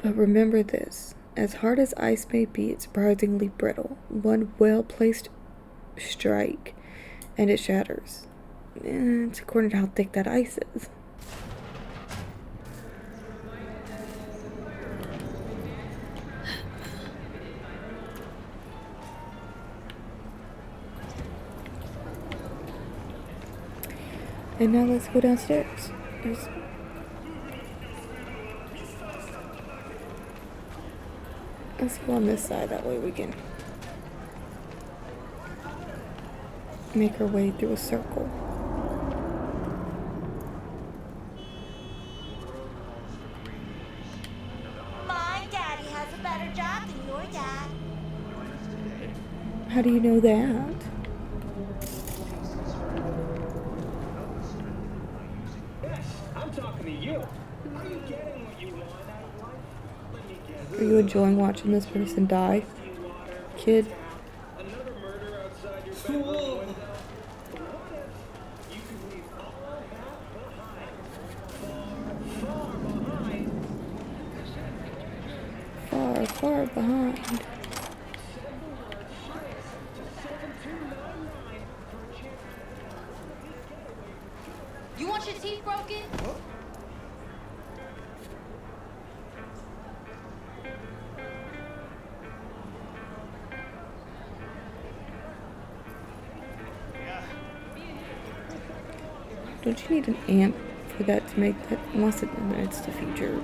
But remember this, as hard as ice may be, it's surprisingly brittle. One well-placed strike, and it shatters. It's according to how thick that ice is. And now let's go downstairs. Let's go on this side, that way we can make our way through a circle. My daddy has a better job than your dad. How do you know that? Yes, I'm talking to you. Are you getting what you want out of life? Let me guess. Are you enjoying watching this person die? Kid? Another murder outside your bedroom window? What if you could leave all that behind? Far, far behind. Far, far behind. You want your teeth broken? Don't you need an amp for that to make that? Unless it's the future.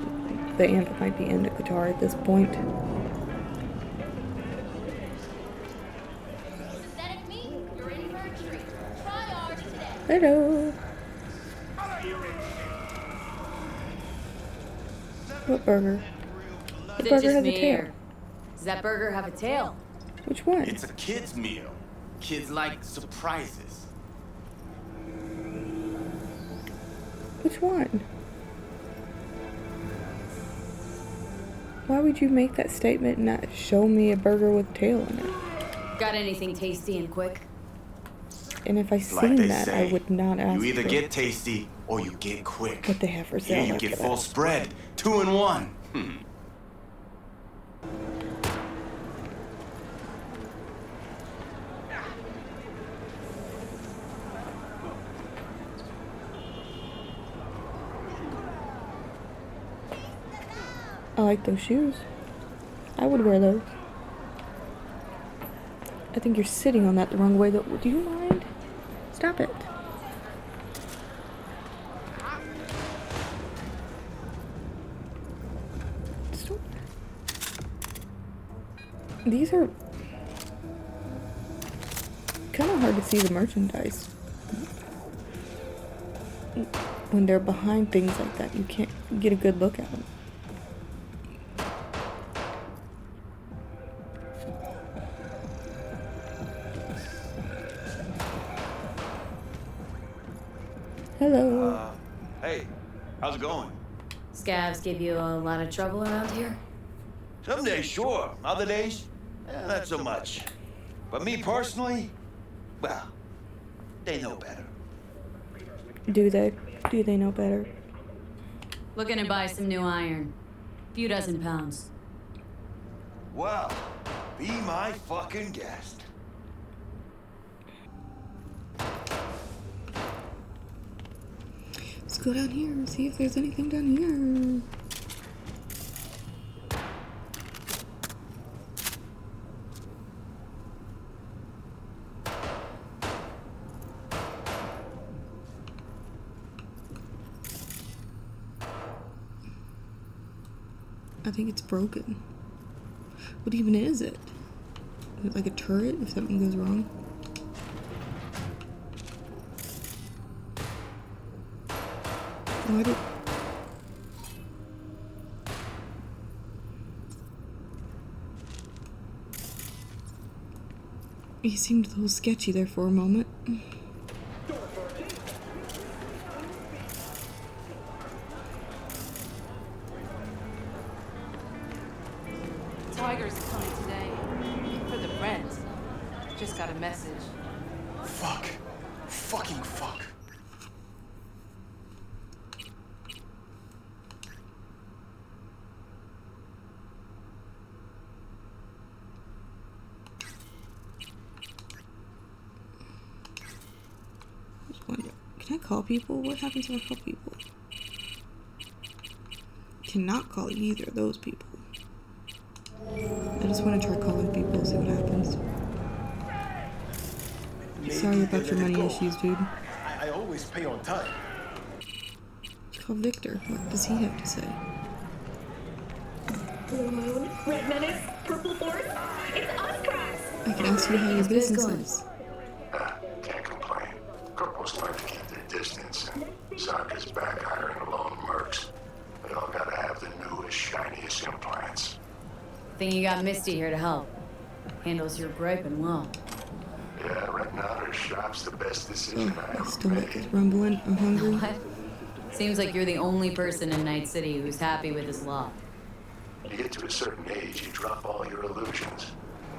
The amp might be in the guitar at this point. Hello. What burger? The Is it burger just has a me, tail. or does that burger have a tail? Which one? It's a kid's meal. Kids like surprises. Which one? Why would you make that statement and not show me a burger with a tail in it? Got anything tasty and quick? And if I Like seen they that, say, I would not ask you either for get tasty or you get quick. what they have for Here sale you after get that. full spread, 2 in 1. I like those shoes. I would wear those. I think you're sitting on that the wrong way though. Do you mind? Stop it. Stop. These are kind of hard to see the merchandise. When they're behind things like that, you can't get a good look at them. Hello. Hey, how's it going? Scavs give you a lot of trouble around here? Some days, sure. Other days, not so much. But me personally, well, they know better. Do they? Do they know better? Looking to buy some new iron. Few dozen pounds. Well, be my fucking guest. Let's go down here and see if there's anything down here. I think it's broken. What even is it? Is it like a turret if something goes wrong? Why did... He seemed a little sketchy there for a moment. Tiger's coming today. For the rent. Just got a message. Fuck. Fucking fuck. Can I call people? What happens if I call people? Cannot call either of those people. I just want to try calling people and see what happens. Sorry about your money issues, dude. I always pay on time. Call Victor. What does he have to say? Red Menace, Purple Horse? It's On The Brat! I can ask you how your business is. Can't complain. Corporal's trying to keep their distance, and Sokka's back hiring alone mercs. They all gotta have the newest, shiniest implants. Think you got Misty here to help. Handles your griping well. Yeah, right now her shop's the best decision I My ever stomach made. is rumbling. I'm hungry. What? Seems like you're the only person in Night City who's happy with his lot. You get to a certain age, you drop all your illusions.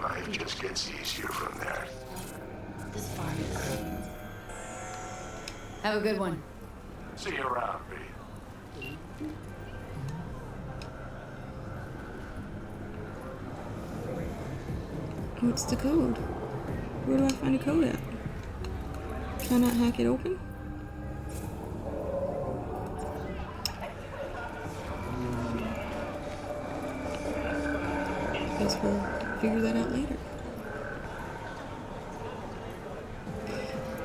Life just gets easier from there. This farm is... Have a good one. See you around, B. What's the code? Where do I find a code at? Can I not hack it open? Guess we'll figure that out later.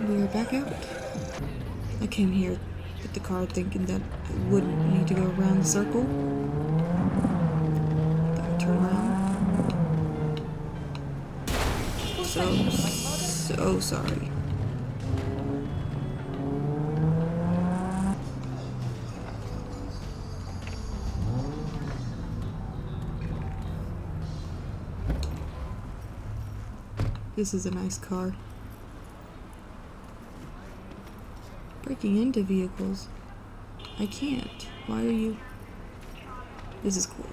We are back out. I came here with the car thinking that I wouldn't need to go around the circle. Gotta turn around. So sorry. This is a nice car. Breaking into vehicles. I can't. Why are you... This is cool.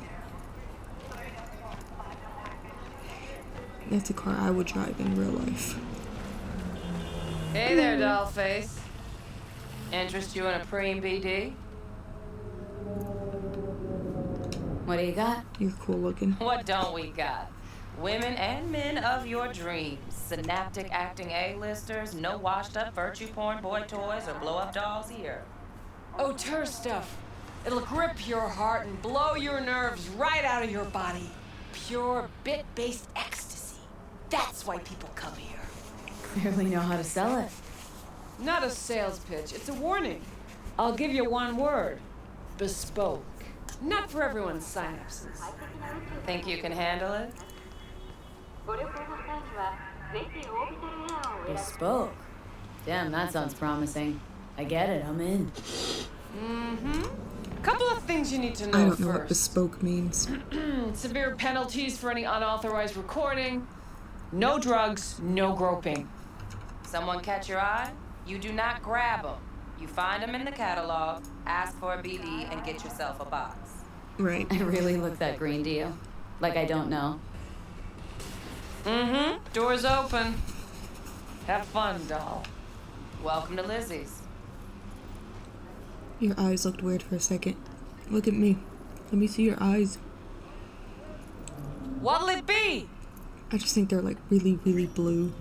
That's a car I would drive in real life. Hey there, dollface. Interest you in a preem BD? What do you got? You're cool looking. What don't we got? Women and men of your dreams. Synaptic acting A-listers, no washed-up virtue porn boy toys or blow-up dolls here. Auteur stuff. It'll grip your heart and blow your nerves right out of your body. Pure bit-based ecstasy. That's why people come here. Clearly know how to sell it. Not a sales pitch, it's a warning. I'll give you one word. Bespoke. Not for everyone's synapses. Think you can handle it? Bespoke. Damn, that sounds promising. I get it, I'm in. Mm-hmm. Couple of things you need to know I don't know what first. bespoke means. Severe penalties for any unauthorized recording. No drugs, no groping. Someone catch your eye? You do not grab them. You find them in the catalog, ask for a BD, and get yourself a box. Right. I really look that green to you. Like I don't know. Mm-hmm. Door's open. Have fun, doll. Welcome to Lizzie's. Your eyes looked weird for a second. Look at me. Let me see your eyes. What'll it be? I just think they're like really, really blue.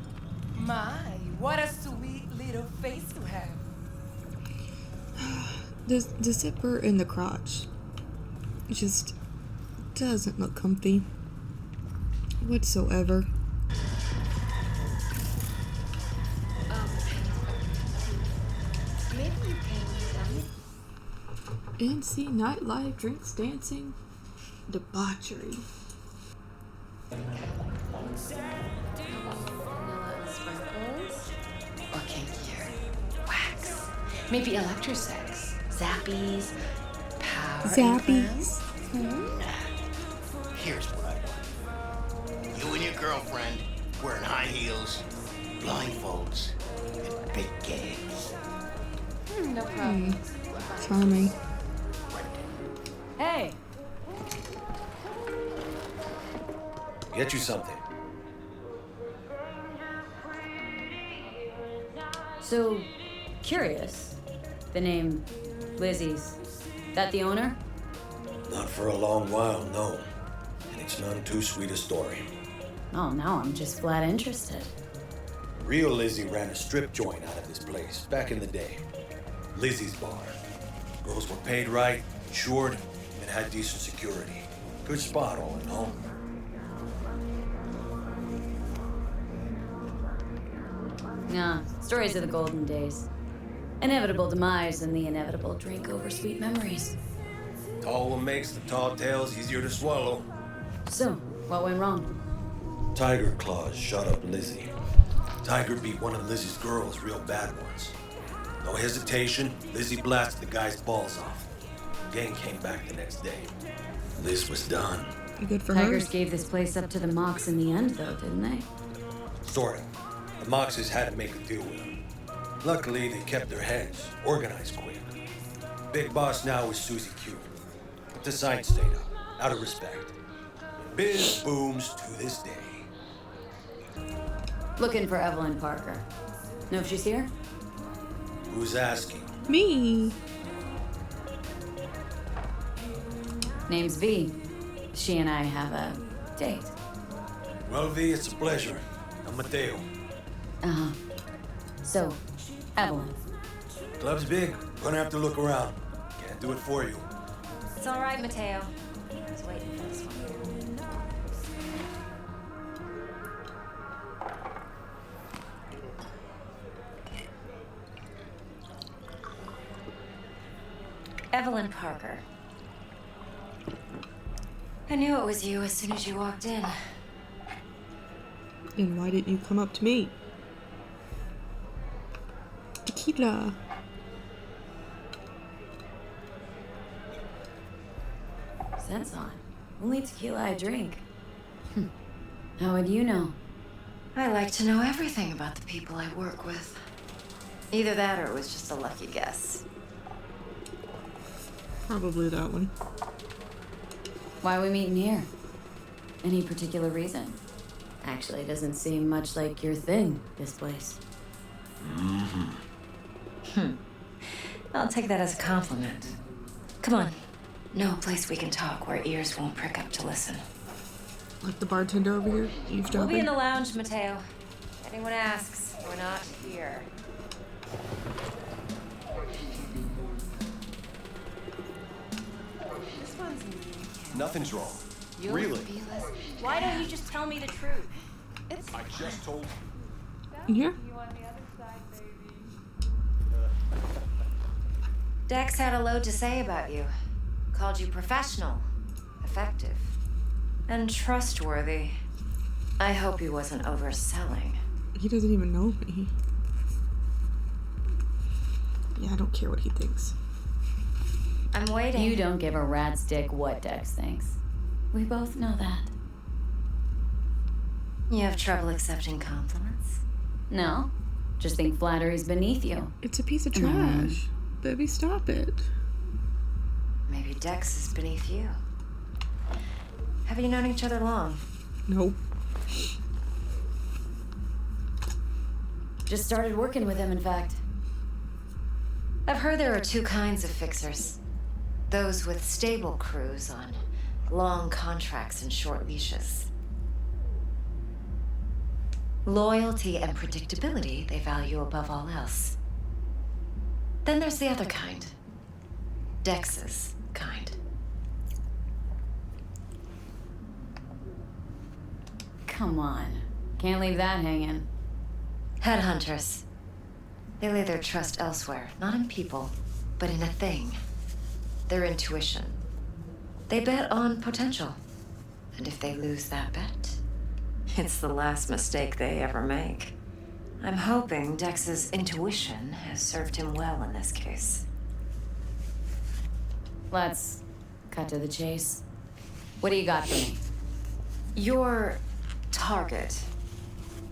My, what a sweet little face you have. The zipper in the crotch just doesn't look comfy whatsoever. Maybe you can tell me. And see nightlife, drinks, dancing, debauchery. Vanilla sprinkles. Or kinkier. Wax. Maybe electrosex. Zappies. Power Zappies. Here's what I want. You and your girlfriend wearing high heels, blindfolds, and big gags. No problem. Charming. Hey! Get you something. So, curious. The name Lizzie's. That the owner? Not for a long while, no. And it's none too sweet a story. Oh, now I'm just flat interested. Real Lizzie ran a strip joint out of this place back in the day. Lizzie's Bar. Girls were paid right, insured, and had decent security. Good spot, all in all. Nah, stories of the golden days. Inevitable demise and the inevitable drink over sweet memories. Tall one makes the tall tales easier to swallow. So, What went wrong? Tiger Claws shot up Lizzie. Tiger beat one of Lizzie's girls real bad once. No hesitation, Lizzie blasted the guy's balls off. Gang came back the next day. Liz was done. Good for Tigers her. gave this place up to the Mox in the end, though, didn't they? Sorta. The Moxes had to make a deal with them. Luckily, they kept their heads, organized quick. Big boss now is Susie Q. But the sign stayed up, out of respect. Biz booms to this day. Looking for Evelyn Parker. Know if she's here? Who's asking? Me. Name's V. She and I have a date. Well, V, it's a pleasure. I'm Mateo. Uh-huh. So, Evelyn. Club's big. Gonna have to look around. Can't do it for you. It's all right, Mateo. I was waiting for this one. Evelyn Parker. I knew it was you as soon as you walked in. And why didn't you come up to me? Tequila. Sense on. Only tequila I drink. How would you know? I like to know everything about the people I work with. Either that or it was just a lucky guess. Probably that one. Why are we meeting here? Any particular reason? Actually, it doesn't seem much like your thing, this place. I'll take that as a compliment. Come on. No place we can talk where ears won't prick up to listen. Like the bartender over here, We'll eavesdropping. be in the lounge, Mateo. If anyone asks, we're not here. This one's Nothing's wrong. You'll Really? be listening. Why don't you just tell me the truth? It's I just told In here? Dex had a load to say about you. Called you professional, effective, and trustworthy. I hope he wasn't overselling. He doesn't even know me. Yeah, I don't care what he thinks. I'm waiting. You don't give a rat's dick what Dex thinks. We both know that. You have trouble accepting compliments? No. Just think flattery's beneath you. It's a piece of Am I wrong? trash. Baby, stop it. Maybe Dex is beneath you. Have you known each other long? Nope. Just started working with him, in fact. I've heard there are two kinds of fixers. Those with stable crews on long contracts and short leashes. Loyalty and predictability they value above all else. Then there's the other kind. Dex's kind. Come on. Can't leave that hanging. Headhunters. They lay their trust elsewhere, not in people, but in a thing. Their intuition. They bet on potential. And if they lose that bet, it's the last mistake they ever make. I'm hoping Dex's intuition has served him well in this case. Let's cut to the chase. What do you got for me? Your target.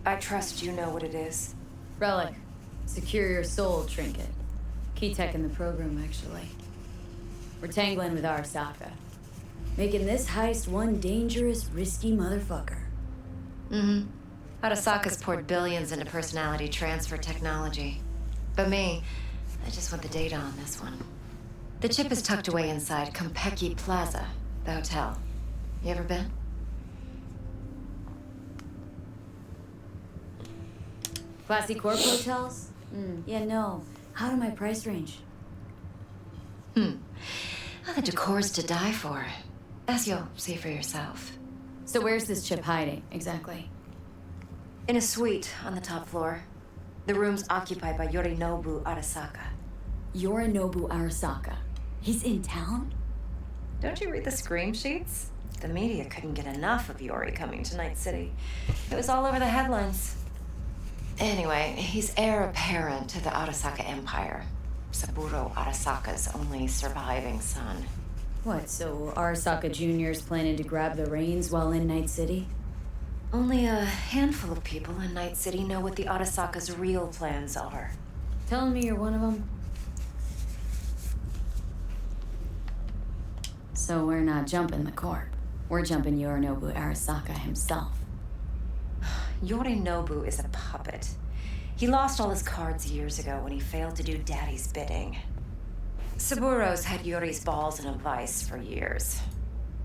I trust you know what it is. Relic. Secure your soul trinket. Key tech in the program, actually. We're tangling with Arasaka. Making this heist one dangerous, risky motherfucker. Mm-hmm. Arasaka's poured billions into personality transfer technology. But me, I just want the data on this one. The chip is tucked away inside Kompeki Plaza, the hotel. You ever been? Classy corp hotels? Yeah, no. How do my price range? Well, the decor's to die for, as you'll see for yourself. So where's this chip hiding, exactly? In a suite on the top floor. The room's occupied by Yorinobu Arasaka. Yorinobu Arasaka. He's in town? Don't you read the scream sheets? The media couldn't get enough of Yori coming to Night City. It was all over the headlines. Anyway, he's heir apparent to the Arasaka Empire. Saburo Arasaka's only surviving son. What, so Arasaka Jr.'s planning to grab the reins while in Night City? Only a handful of people in Night City know what the Arasaka's real plans are. Telling me you're one of them? So we're not jumping the court. We're jumping Yorinobu Arasaka himself. Yorinobu is a puppet. He lost all his cards years ago when he failed to do Daddy's bidding. Saburo's had Yori's balls in a vice for years.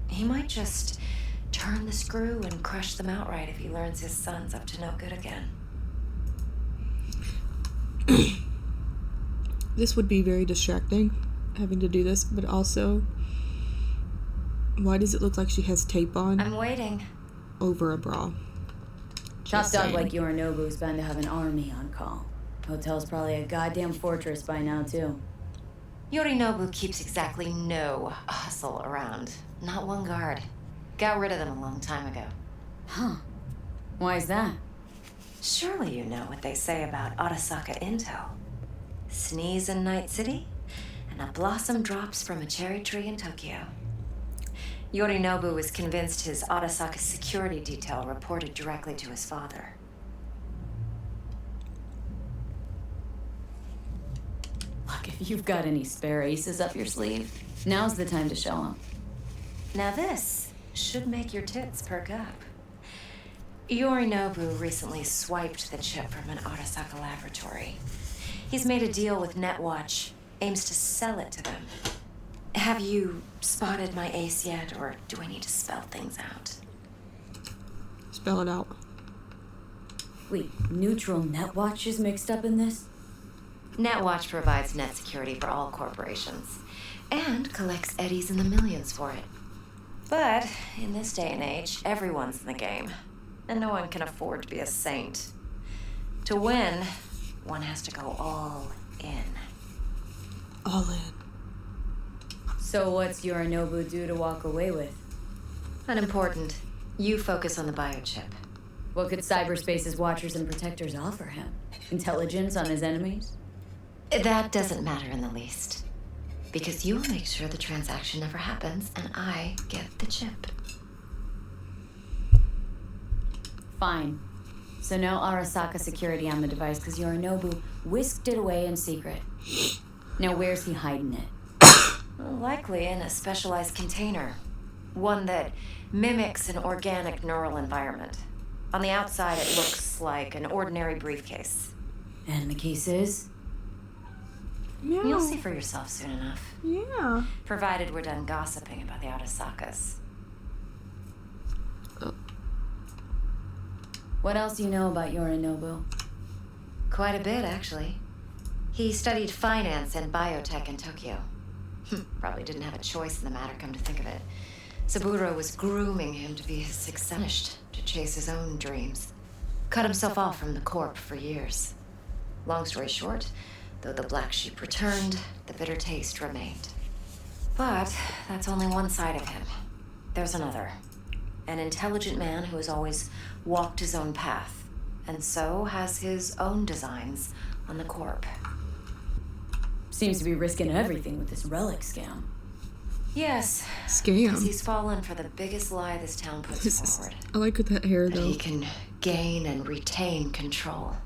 He might just turn the screw and crush them outright if he learns his son's up to no good again. This would be very distracting, having to do this, but also, why does it look like she has tape on? I'm waiting. Over a bra. Top dog like Yorinobu's bound to have an army on call. Hotel's probably a goddamn fortress by now, too. Yorinobu keeps exactly no hustle around. Not one guard. Got rid of them a long time ago. Huh. Why is that? Surely you know what they say about Arasaka intel. Sneeze in Night City, and a blossom drops from a cherry tree in Tokyo. Yorinobu was convinced his Arasaka security detail reported directly to his father. Look, if you've got any spare aces up your sleeve, now's the time to show them. Now this should make your tits perk up. Yorinobu recently swiped the chip from an Arasaka laboratory. He's made a deal with Netwatch, aims to sell it to them. Have you spotted my ace yet, or do I need to spell things out? Spell it out. Wait, neutral Netwatch is mixed up in this? Netwatch provides net security for all corporations, and collects eddies in the millions for it. But in this day and age, everyone's in the game, and no one can afford to be a saint. To win, one has to go all in. All in. So what's Yorinobu do to walk away with? Unimportant. You focus on the biochip. What could cyberspace's watchers and protectors offer him? Intelligence on his enemies? That doesn't matter in the least. Because you'll make sure the transaction never happens, and I get the chip. Fine. So no Arasaka security on the device because Yorinobu whisked it away in secret. Now where's he hiding it? Likely in a specialized container. One that mimics an organic neural environment. On the outside, it looks like an ordinary briefcase. And the case is? Yeah. You'll see for yourself soon enough. Yeah. Provided we're done gossiping about the Arasakas. What else do you know about Yorinobu? Quite a bit, actually. He studied finance and biotech in Tokyo. Probably didn't have a choice in the matter, come to think of it. Saburo was grooming him to be his successor, to chase his own dreams. Cut himself off from the Corp for years. Long story short, though the black sheep returned, the bitter taste remained. But that's only one side of him. There's another. An intelligent man who has always walked his own path, and so has his own designs on the Corp. Seems to be risking everything with this relic scam. Yes. Scam. Because he's fallen for the biggest lie this town puts forward. I like with that hair, that though. He can gain and retain control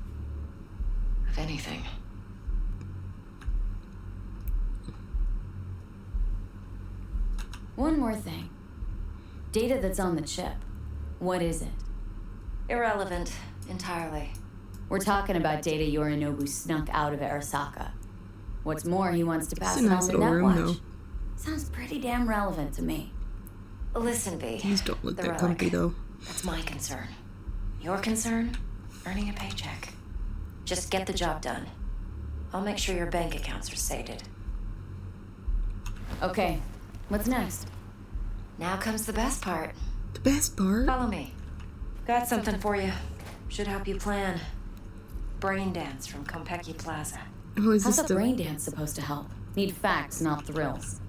of anything. One more thing. Data that's on the chip. What is it? Irrelevant, entirely. We're talking about data Yorinobu snuck out of Arasaka. What's more, he wants to pass it on to Netwatch. Sounds pretty damn relevant to me. Listen, V. These don't look the that relic. comfy, though. That's my concern. Your concern? Earning a paycheck. Just get the job done. I'll make sure your bank accounts are sated. Okay, what's next? Now comes the best part. The best part? Follow me. Got something for you. Should help you plan. Brain dance from Konpeki Plaza. Oh, is How's this a brain dance supposed to help? Need facts, not thrills.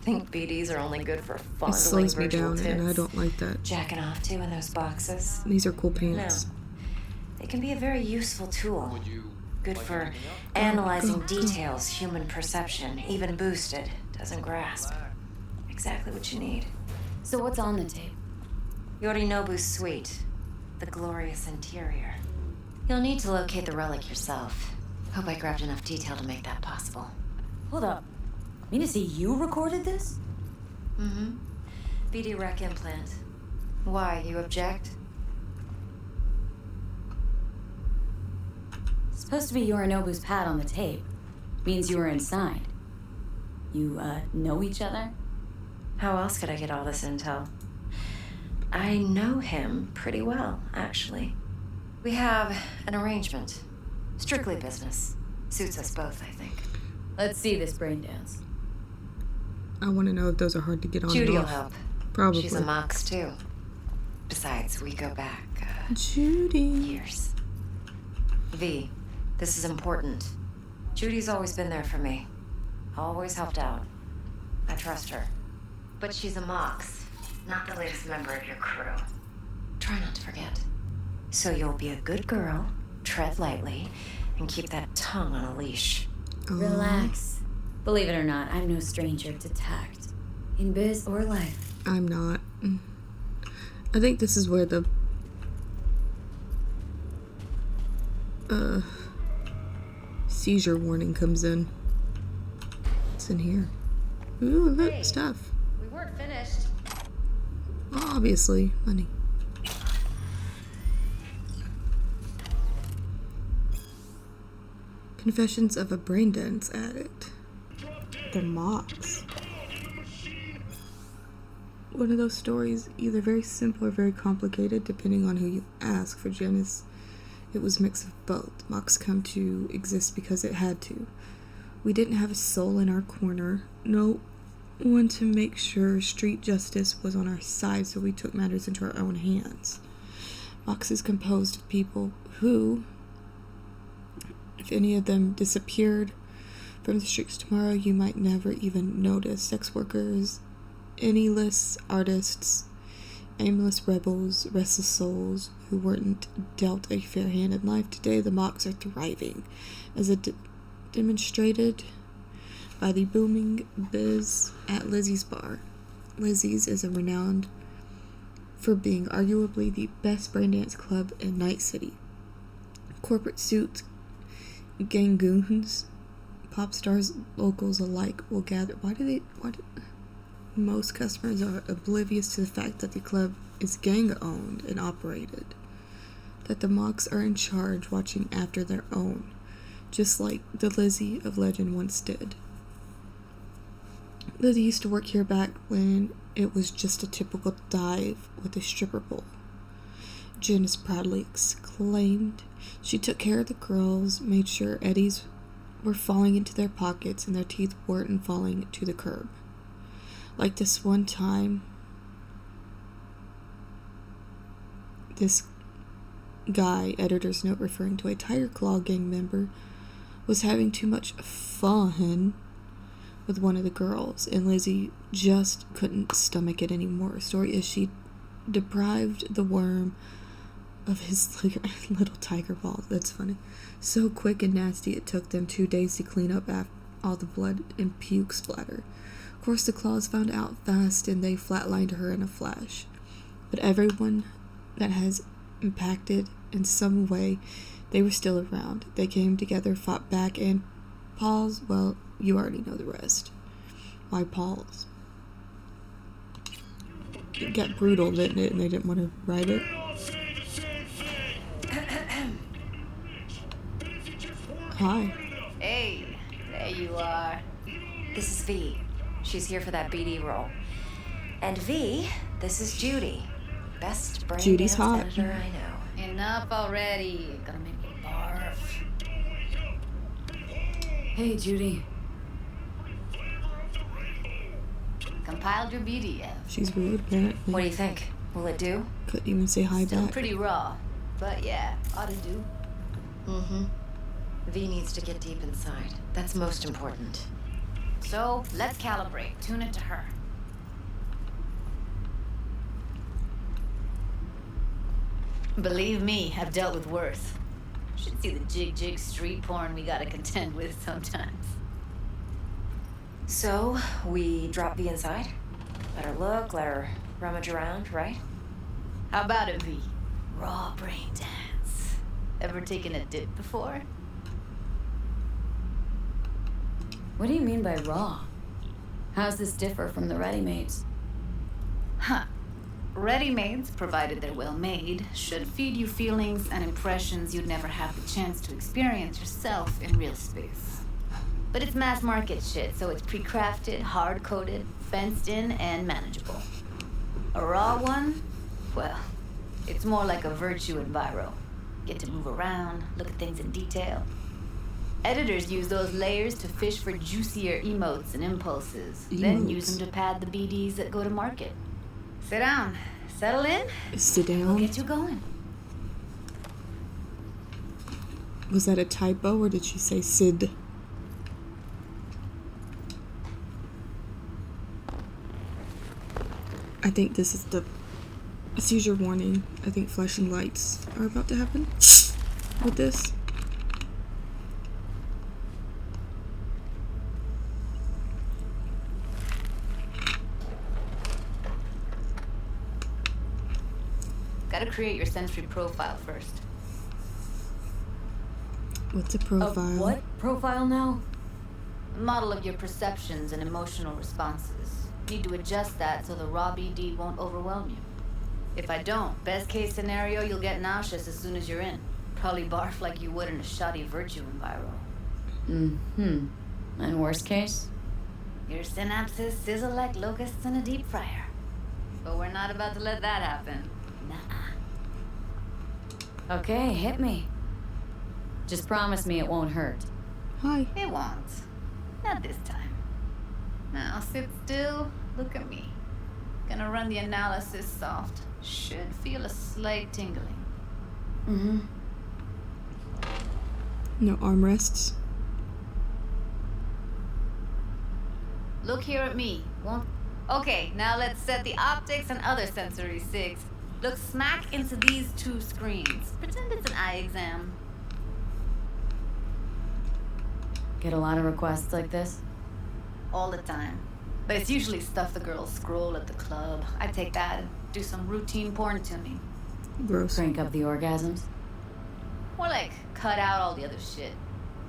think BDs are only good for It fondling slows me virtual down, tits. and I don't like that. Jacking off to in those boxes. These are cool pants. No. They can be a very useful tool. Good for analyzing details human perception, even boosted, doesn't grasp. Exactly what you need. So what's on the tape? Yorinobu's suite. The glorious interior. You'll need to locate the relic yourself. Hope I grabbed enough detail to make that possible. Hold up. Mean to say you recorded this? Mm-hmm. BD rec implant. Why, you object? Supposed to be Yorinobu's pad on the tape. Means you were inside. You, know each other? How else could I get all this intel? I know him pretty well, actually. We have an arrangement. Strictly business. Suits us both, I think. Let's see this brain dance. I want to know if those are hard to get on. Judy will and off. help. Probably. She's a Mox, too. Besides, we go back, Judy. years. V, this is important. Judy's always been there for me. Always helped out. I trust her. But she's a Mox, not the latest member of your crew. Try not to forget. So you'll be a good girl, tread lightly, and keep that tongue on a leash. Relax. Believe it or not, I'm no stranger to tact. In biz or life. I'm not. I think this is where the seizure warning comes in. It's in here. Ooh, look, Hey, stuff. We weren't finished. Obviously, money. Confessions of a Brain Dance Addict. The Mox. One of those stories, either very simple or very complicated, depending on who you ask. For Janice, it was a mix of both. Mox come to exist because it had to. We didn't have a soul in our corner. No one to make sure street justice was on our side, so we took matters into our own hands. Mox is composed of people who, if any of them disappeared from the streets tomorrow, you might never even notice. Sex workers, penniless artists, aimless rebels, restless souls who weren't dealt a fair hand in life. Today, the Mox are thriving, as demonstrated by the booming biz at Lizzie's bar. Lizzie's is renowned for being arguably the best brain dance club in Night City. Corporate suits, gangoons, pop stars, locals alike will gather. Most customers are oblivious to the fact that the club is gang owned and operated, that the Mox are in charge, watching after their own, just like the Lizzie of legend once did. Lizzie used to work here back when it was just a typical dive with a stripper pole. Janice proudly exclaimed. She took care of the girls, made sure eddies were falling into their pockets and their teeth weren't falling to the curb. Like this one time, this guy, editor's note referring to a Tiger Claw gang member, was having too much fun with one of the girls, and Lizzie just couldn't stomach it anymore. Story is, she deprived the worm of his little tiger balls. That's funny. So quick and nasty, it took them 2 days to clean up after all the blood and puke splatter. Of course, the Claws found out fast, and they flatlined her in a flash. But everyone that has impacted in some way, they were still around. They came together, fought back, and Paul's, well, you already know the rest. Why Paul's? It got brutal, didn't it? And they didn't want to write it. Hi. Hey, there you are. This is V. She's here for that BD role. And V, this is Judy. Best brain Judy's dance hot. editor I know. Enough already. Gonna make me barf. Hey, Judy. Compiled your BD. She's rude, apparently. What do you think? Will it do? Couldn't even say hi Still back. pretty raw, but yeah, ought to do. Mm-hmm. V needs to get deep inside. That's most important. So, let's calibrate. Tune it to her. Believe me, I've dealt with worse. Should see the jig street porn we gotta contend with sometimes. So, we drop V inside? Let her look, let her rummage around, right? How about it, V? Raw brain dance. Ever taken a dip before? What do you mean by raw? How's this differ from the ready-mades? Huh. Ready-mades, provided they're well made, should feed you feelings and impressions you'd never have the chance to experience yourself in real space. But it's mass market shit, so it's pre-crafted, hard-coded, fenced in, and manageable. A raw one? Well, it's more like a virtue enviro. Get to move around, look at things in detail. Editors use those layers to fish for juicier emotes and impulses, then use them to pad the BDs that go to market. Sit down. Settle in. Sit down. We'll get you going. Was that a typo or did she say Sid? I think this is the seizure warning. I think flashing lights are about to happen with this. Gotta create your sensory profile first. What's a profile? What profile now? A model of your perceptions and emotional responses. Need to adjust that so the raw BD won't overwhelm you. If I don't, best case scenario, you'll get nauseous as soon as you're in. Probably barf like you would in a shoddy virtue enviro. Mm-hmm. And worst case? Your synapses sizzle like locusts in a deep fryer. But we're not about to let that happen. Nuh-uh. Okay, hit me. Just promise me it won't hurt. Hi. It won't. Not this time. Now sit still, look at me. Gonna run the analysis soft. Should feel a slight tingling. Mm-hmm. No armrests. Look here at me. Won't... Okay, now let's set the optics and other sensory sigs. Look smack into these two screens. Pretend it's an eye exam. Get a lot of requests like this? All the time. But it's usually stuff the girls scroll at the club. I take that and do some routine porn tuning. Gross. Crank up the orgasms? More like cut out all the other shit.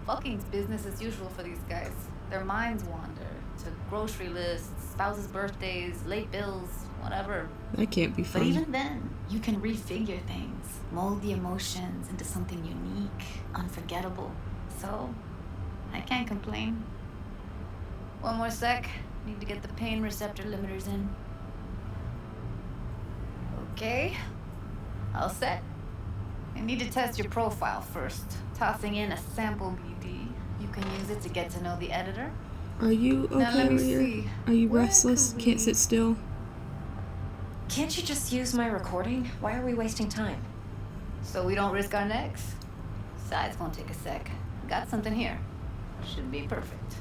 Fucking's business as usual for these guys. Their minds wander to grocery lists, spouses' birthdays, late bills, whatever. That can't be fun. But even then, you can refigure things, mold the emotions into something unique, unforgettable. So, I can't complain. One more sec. Need to get the pain receptor limiters in. Okay. All set. I need to test your profile first. Tossing in a sample BD. You can use it to get to know the editor. Are you Now okay let me over here? see. Are you Where restless? could Can't we- sit still? Can't you just use my recording? Why are we wasting time? So we don't risk our necks? Sides won't take a sec. Got something here. Should be perfect.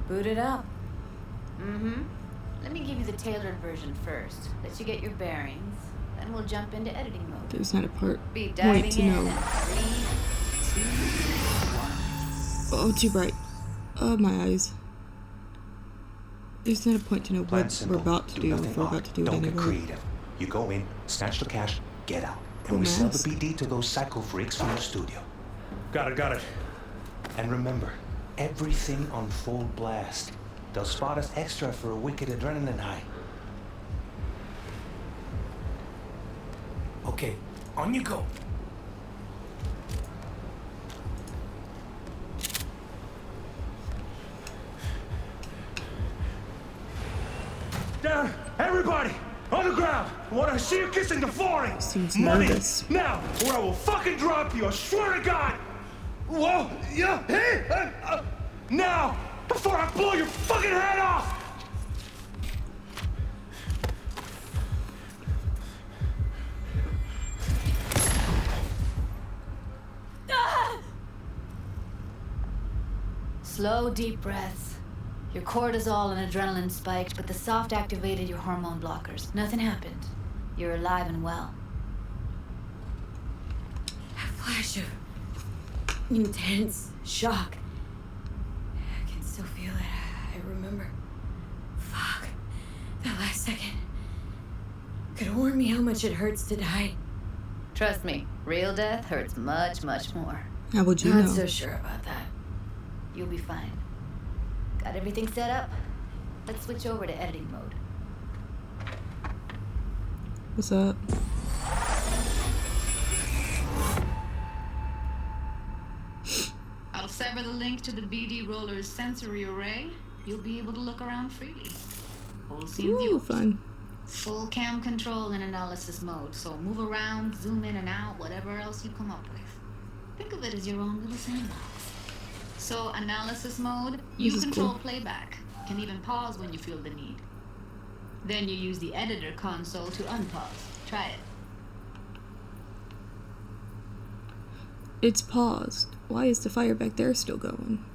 Boot it up. Mm-hmm. Let me give you the tailored version first. Let you get your bearings. Then we'll jump into editing mode. There's not a point diving to in know. in 3, 2, 1. Oh, too bright. Oh, my eyes. There's not a point to know Plan what simple. we're about to do nothing if we're odd. about to do it Don't get anyway. creative. You go in, snatch the cash, get out. And we sell the Dumbass. BD to those psycho freaks from the studio. Got it. And remember, everything on full blast. They'll spot us extra for a wicked adrenaline high. Okay, on you go. Down, everybody, on the ground. I want to see you kissing the flooring. Seems Money, nervous. now, or I will fucking drop you. I swear to God. Whoa, yeah, hey, now, before I blow your fucking head off. Slow, deep breaths. Your cortisol and adrenaline spiked, but the soft activated your hormone blockers. Nothing happened. You're alive and well. A flash of intense shock. I can still feel it. I remember. Fuck. That last second could warn me how much it hurts to die. Trust me, real death hurts much, much more. How would you Not know? so sure about that. You'll be fine. Got everything set up? Let's switch over to editing mode. What's up? I'll sever the link to the BD Roller's sensory array. You'll be able to look around freely. Whole scene Ooh, view. fun. Full cam control in analysis mode, so move around, zoom in and out, whatever else you come up with. Think of it as your own little sandbox. So analysis mode, you This is control cool. playback. Can even pause when you feel the need. Then you use the editor console to unpause. Try it. It's paused. Why is the fire back there still going?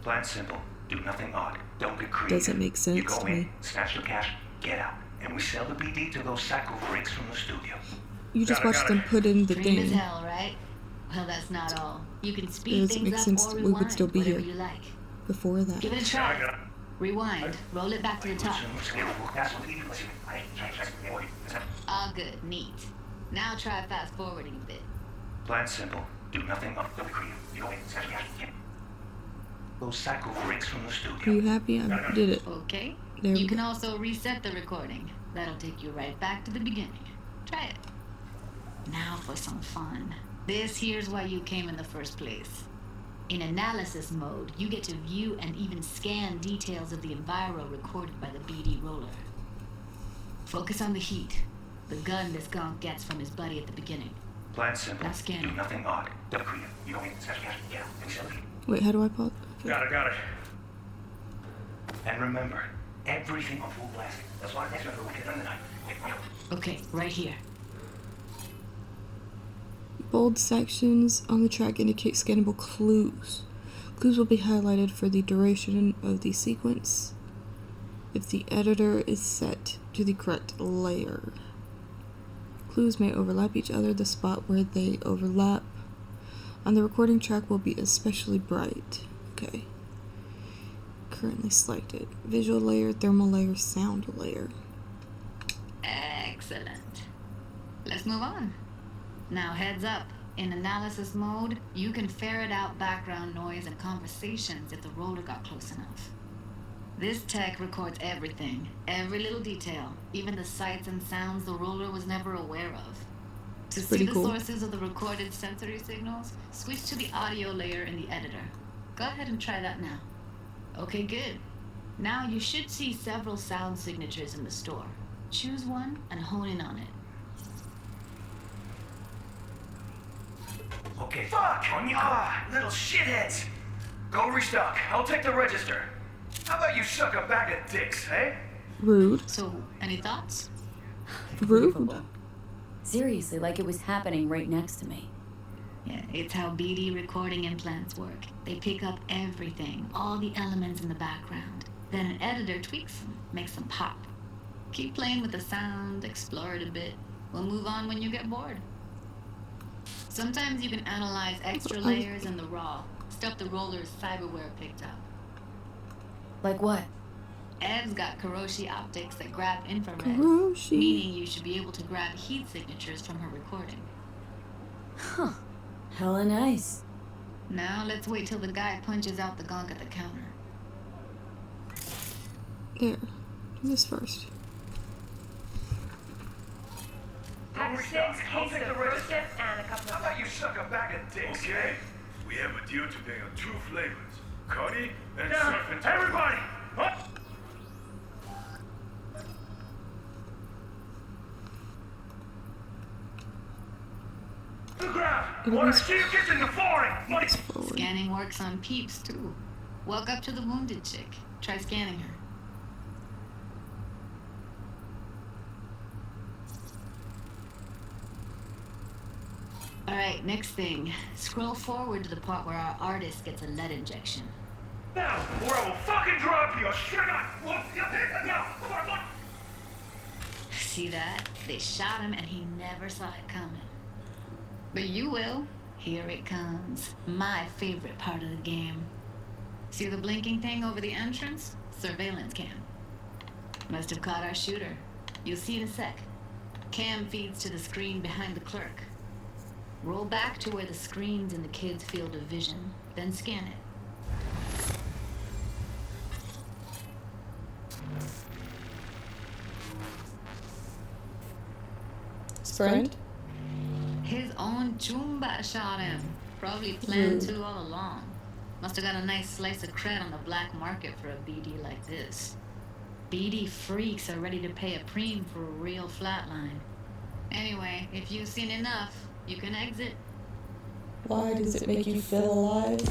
Plan simple. Do nothing odd. Don't get creative. Doesn't make sense You go to in, me. snatch the cash, get out, and we sell the BD to those psycho freaks from the studio. You just Got it, watched got them it. put in the Dream as thing. hell, right? Well, that's not all. You can It speed doesn't things make up sense. or We rewind, would still be whatever here you like. before that. Give it a try. Rewind. Roll it back to the top. All good. Neat. Now try fast forwarding a bit. Plan simple. Do nothing odd. Don't get creative. You go in, snatch the cash, get out. Those psycho freaks from the Are studio. you happy? I did it. Okay. There You we can go. also reset the recording. That'll take you right back to the beginning. Try it. Now for some fun. This here's why you came in the first place. In analysis mode, you get to view and even scan details of the enviro recorded by the BD roller. Focus on the heat, the gun this gonk gets from his buddy at the beginning. Plan simple. Now scan Do it. nothing odd. Don't get creative. You go in, snatch the cash, get out, and we sell the BD. Wait, how do I pause? Okay. Got it. And remember, everything on full blast. That's why next time we can run the night. Okay, right here. Bold sections on the track indicate scannable clues. Clues will be highlighted for the duration of the sequence if the editor is set to the correct layer. Clues may overlap each other. The spot where they overlap on the recording track will be especially bright. Okay. Currently selected. Visual layer, thermal layer, sound layer. Excellent. Let's move on. Now heads up. In analysis mode, you can ferret out background noise and conversations if the roller got close enough. This tech records everything, every little detail, even the sights and sounds the roller was never aware of. To see Pretty the cool. sources of the recorded sensory signals, switch to the audio layer in the editor. Go ahead and try that now. Okay, good. Now you should see several sound signatures in the store. Choose one and hone in on it. Okay. Fuck! Little shitheads! Go restock. I'll take the register. How about you suck a bag of dicks, eh? Rude. So, any thoughts? Rude. Seriously, like it was happening right next to me. Yeah, it's how BD recording implants work. They pick up everything, all the elements in the background. Then an editor tweaks them, makes them pop. Keep playing with the sound, explore it a bit. We'll move on when you get bored. Sometimes you can analyze extra layers in the raw, stuff the roller's cyberware picked up. Like what? Ev's got Karoshi optics that grab infrared, Karoshi. meaning you should be able to grab heat signatures from her recording. Huh. Hella nice. Now let's wait till the guy punches out the gonk at the counter. There. Do this first. I'll take the register. And a couple How about you suck a bag of dicks, Okay, we have a deal today on 2 flavors. Cuddy and Down. surf and Everybody! Up! The ground! Wanna see you get in the flooring! Scanning works on peeps, too. Walk up to the wounded chick. Try scanning her. Alright, next thing. Scroll forward to the part where our artist gets a lead injection. Now, or I will fucking drop you. Shut up. Now, come on. See that? They shot him and he never saw it coming. But you will. Here it comes. My favorite part of the game. See the blinking thing over the entrance? Surveillance cam. Must have caught our shooter. You'll see in a sec. Cam feeds to the screen behind the clerk. Roll back to where the screen's in the kid's field of vision, then scan it. Sprint? His own Chumba shot him. Probably planned to all along. Must have got a nice slice of cred on the black market for a BD like this. BD freaks are ready to pay a preem for a real flatline. Anyway, if you've seen enough, you can exit. Why does it make you feel alive?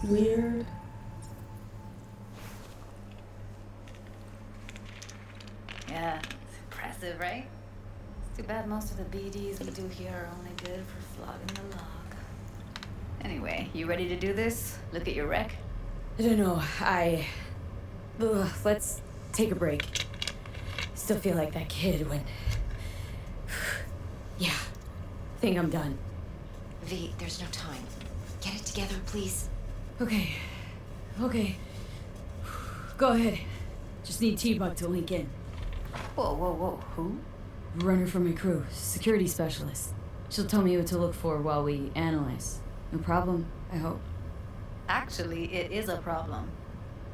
Weird. Yeah, it's impressive, right? It's too bad most of the BDs we do here are only good for flogging the log. Anyway, you ready to do this? Look at your rec? I don't know, let's take a break. Still feel like that kid when... Yeah, think I'm done. V, there's no time. Get it together, please. Okay. Go ahead. Just need T-Bug to link in. Whoa, who? Runner from my crew, security specialist. She'll tell me what to look for while we analyze. No problem, I hope. Actually, it is a problem.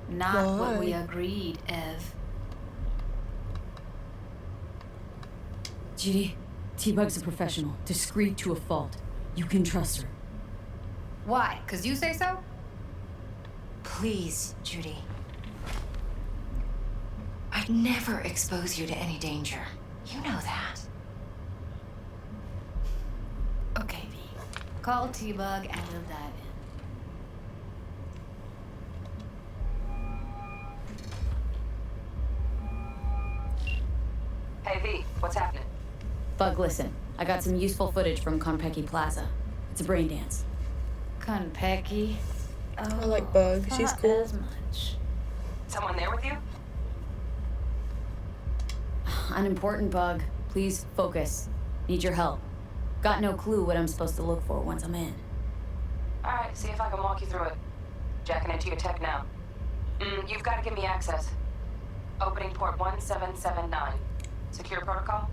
Not what we agreed, Ev. Judy, T-Bug's a professional, discreet to a fault. You can trust her. Why? 'Cause you say so? Please, Judy. I'd never expose you to any danger. You know that. Okay, V. Call T-Bug and we'll dive in. Hey, V, what's happening? Bug, listen. I got some useful footage from Konpeki Plaza. It's a brain dance. Konpeki? I like Bug. She's cool. As much. Someone there with you? Unimportant, Bug. Please focus. Need your help. Got no clue what I'm supposed to look for once I'm in. Alright, see if I can walk you through it. Jacking into your tech now. You've got to give me access. Opening port 1779. Secure protocol?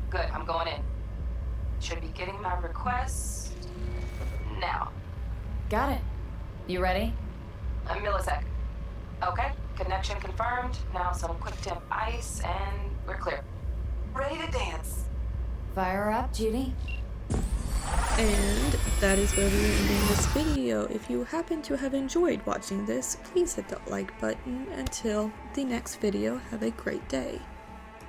Good, I'm going in. Should be getting my request now. Got it. You ready? A millisec. Okay, connection confirmed. Now some quick temp ice and we're clear. Ready to dance. Fire up, Judy. And that is where we are ending this video. If you happen to have enjoyed watching this, please hit that like button. Until the next video, have a great day.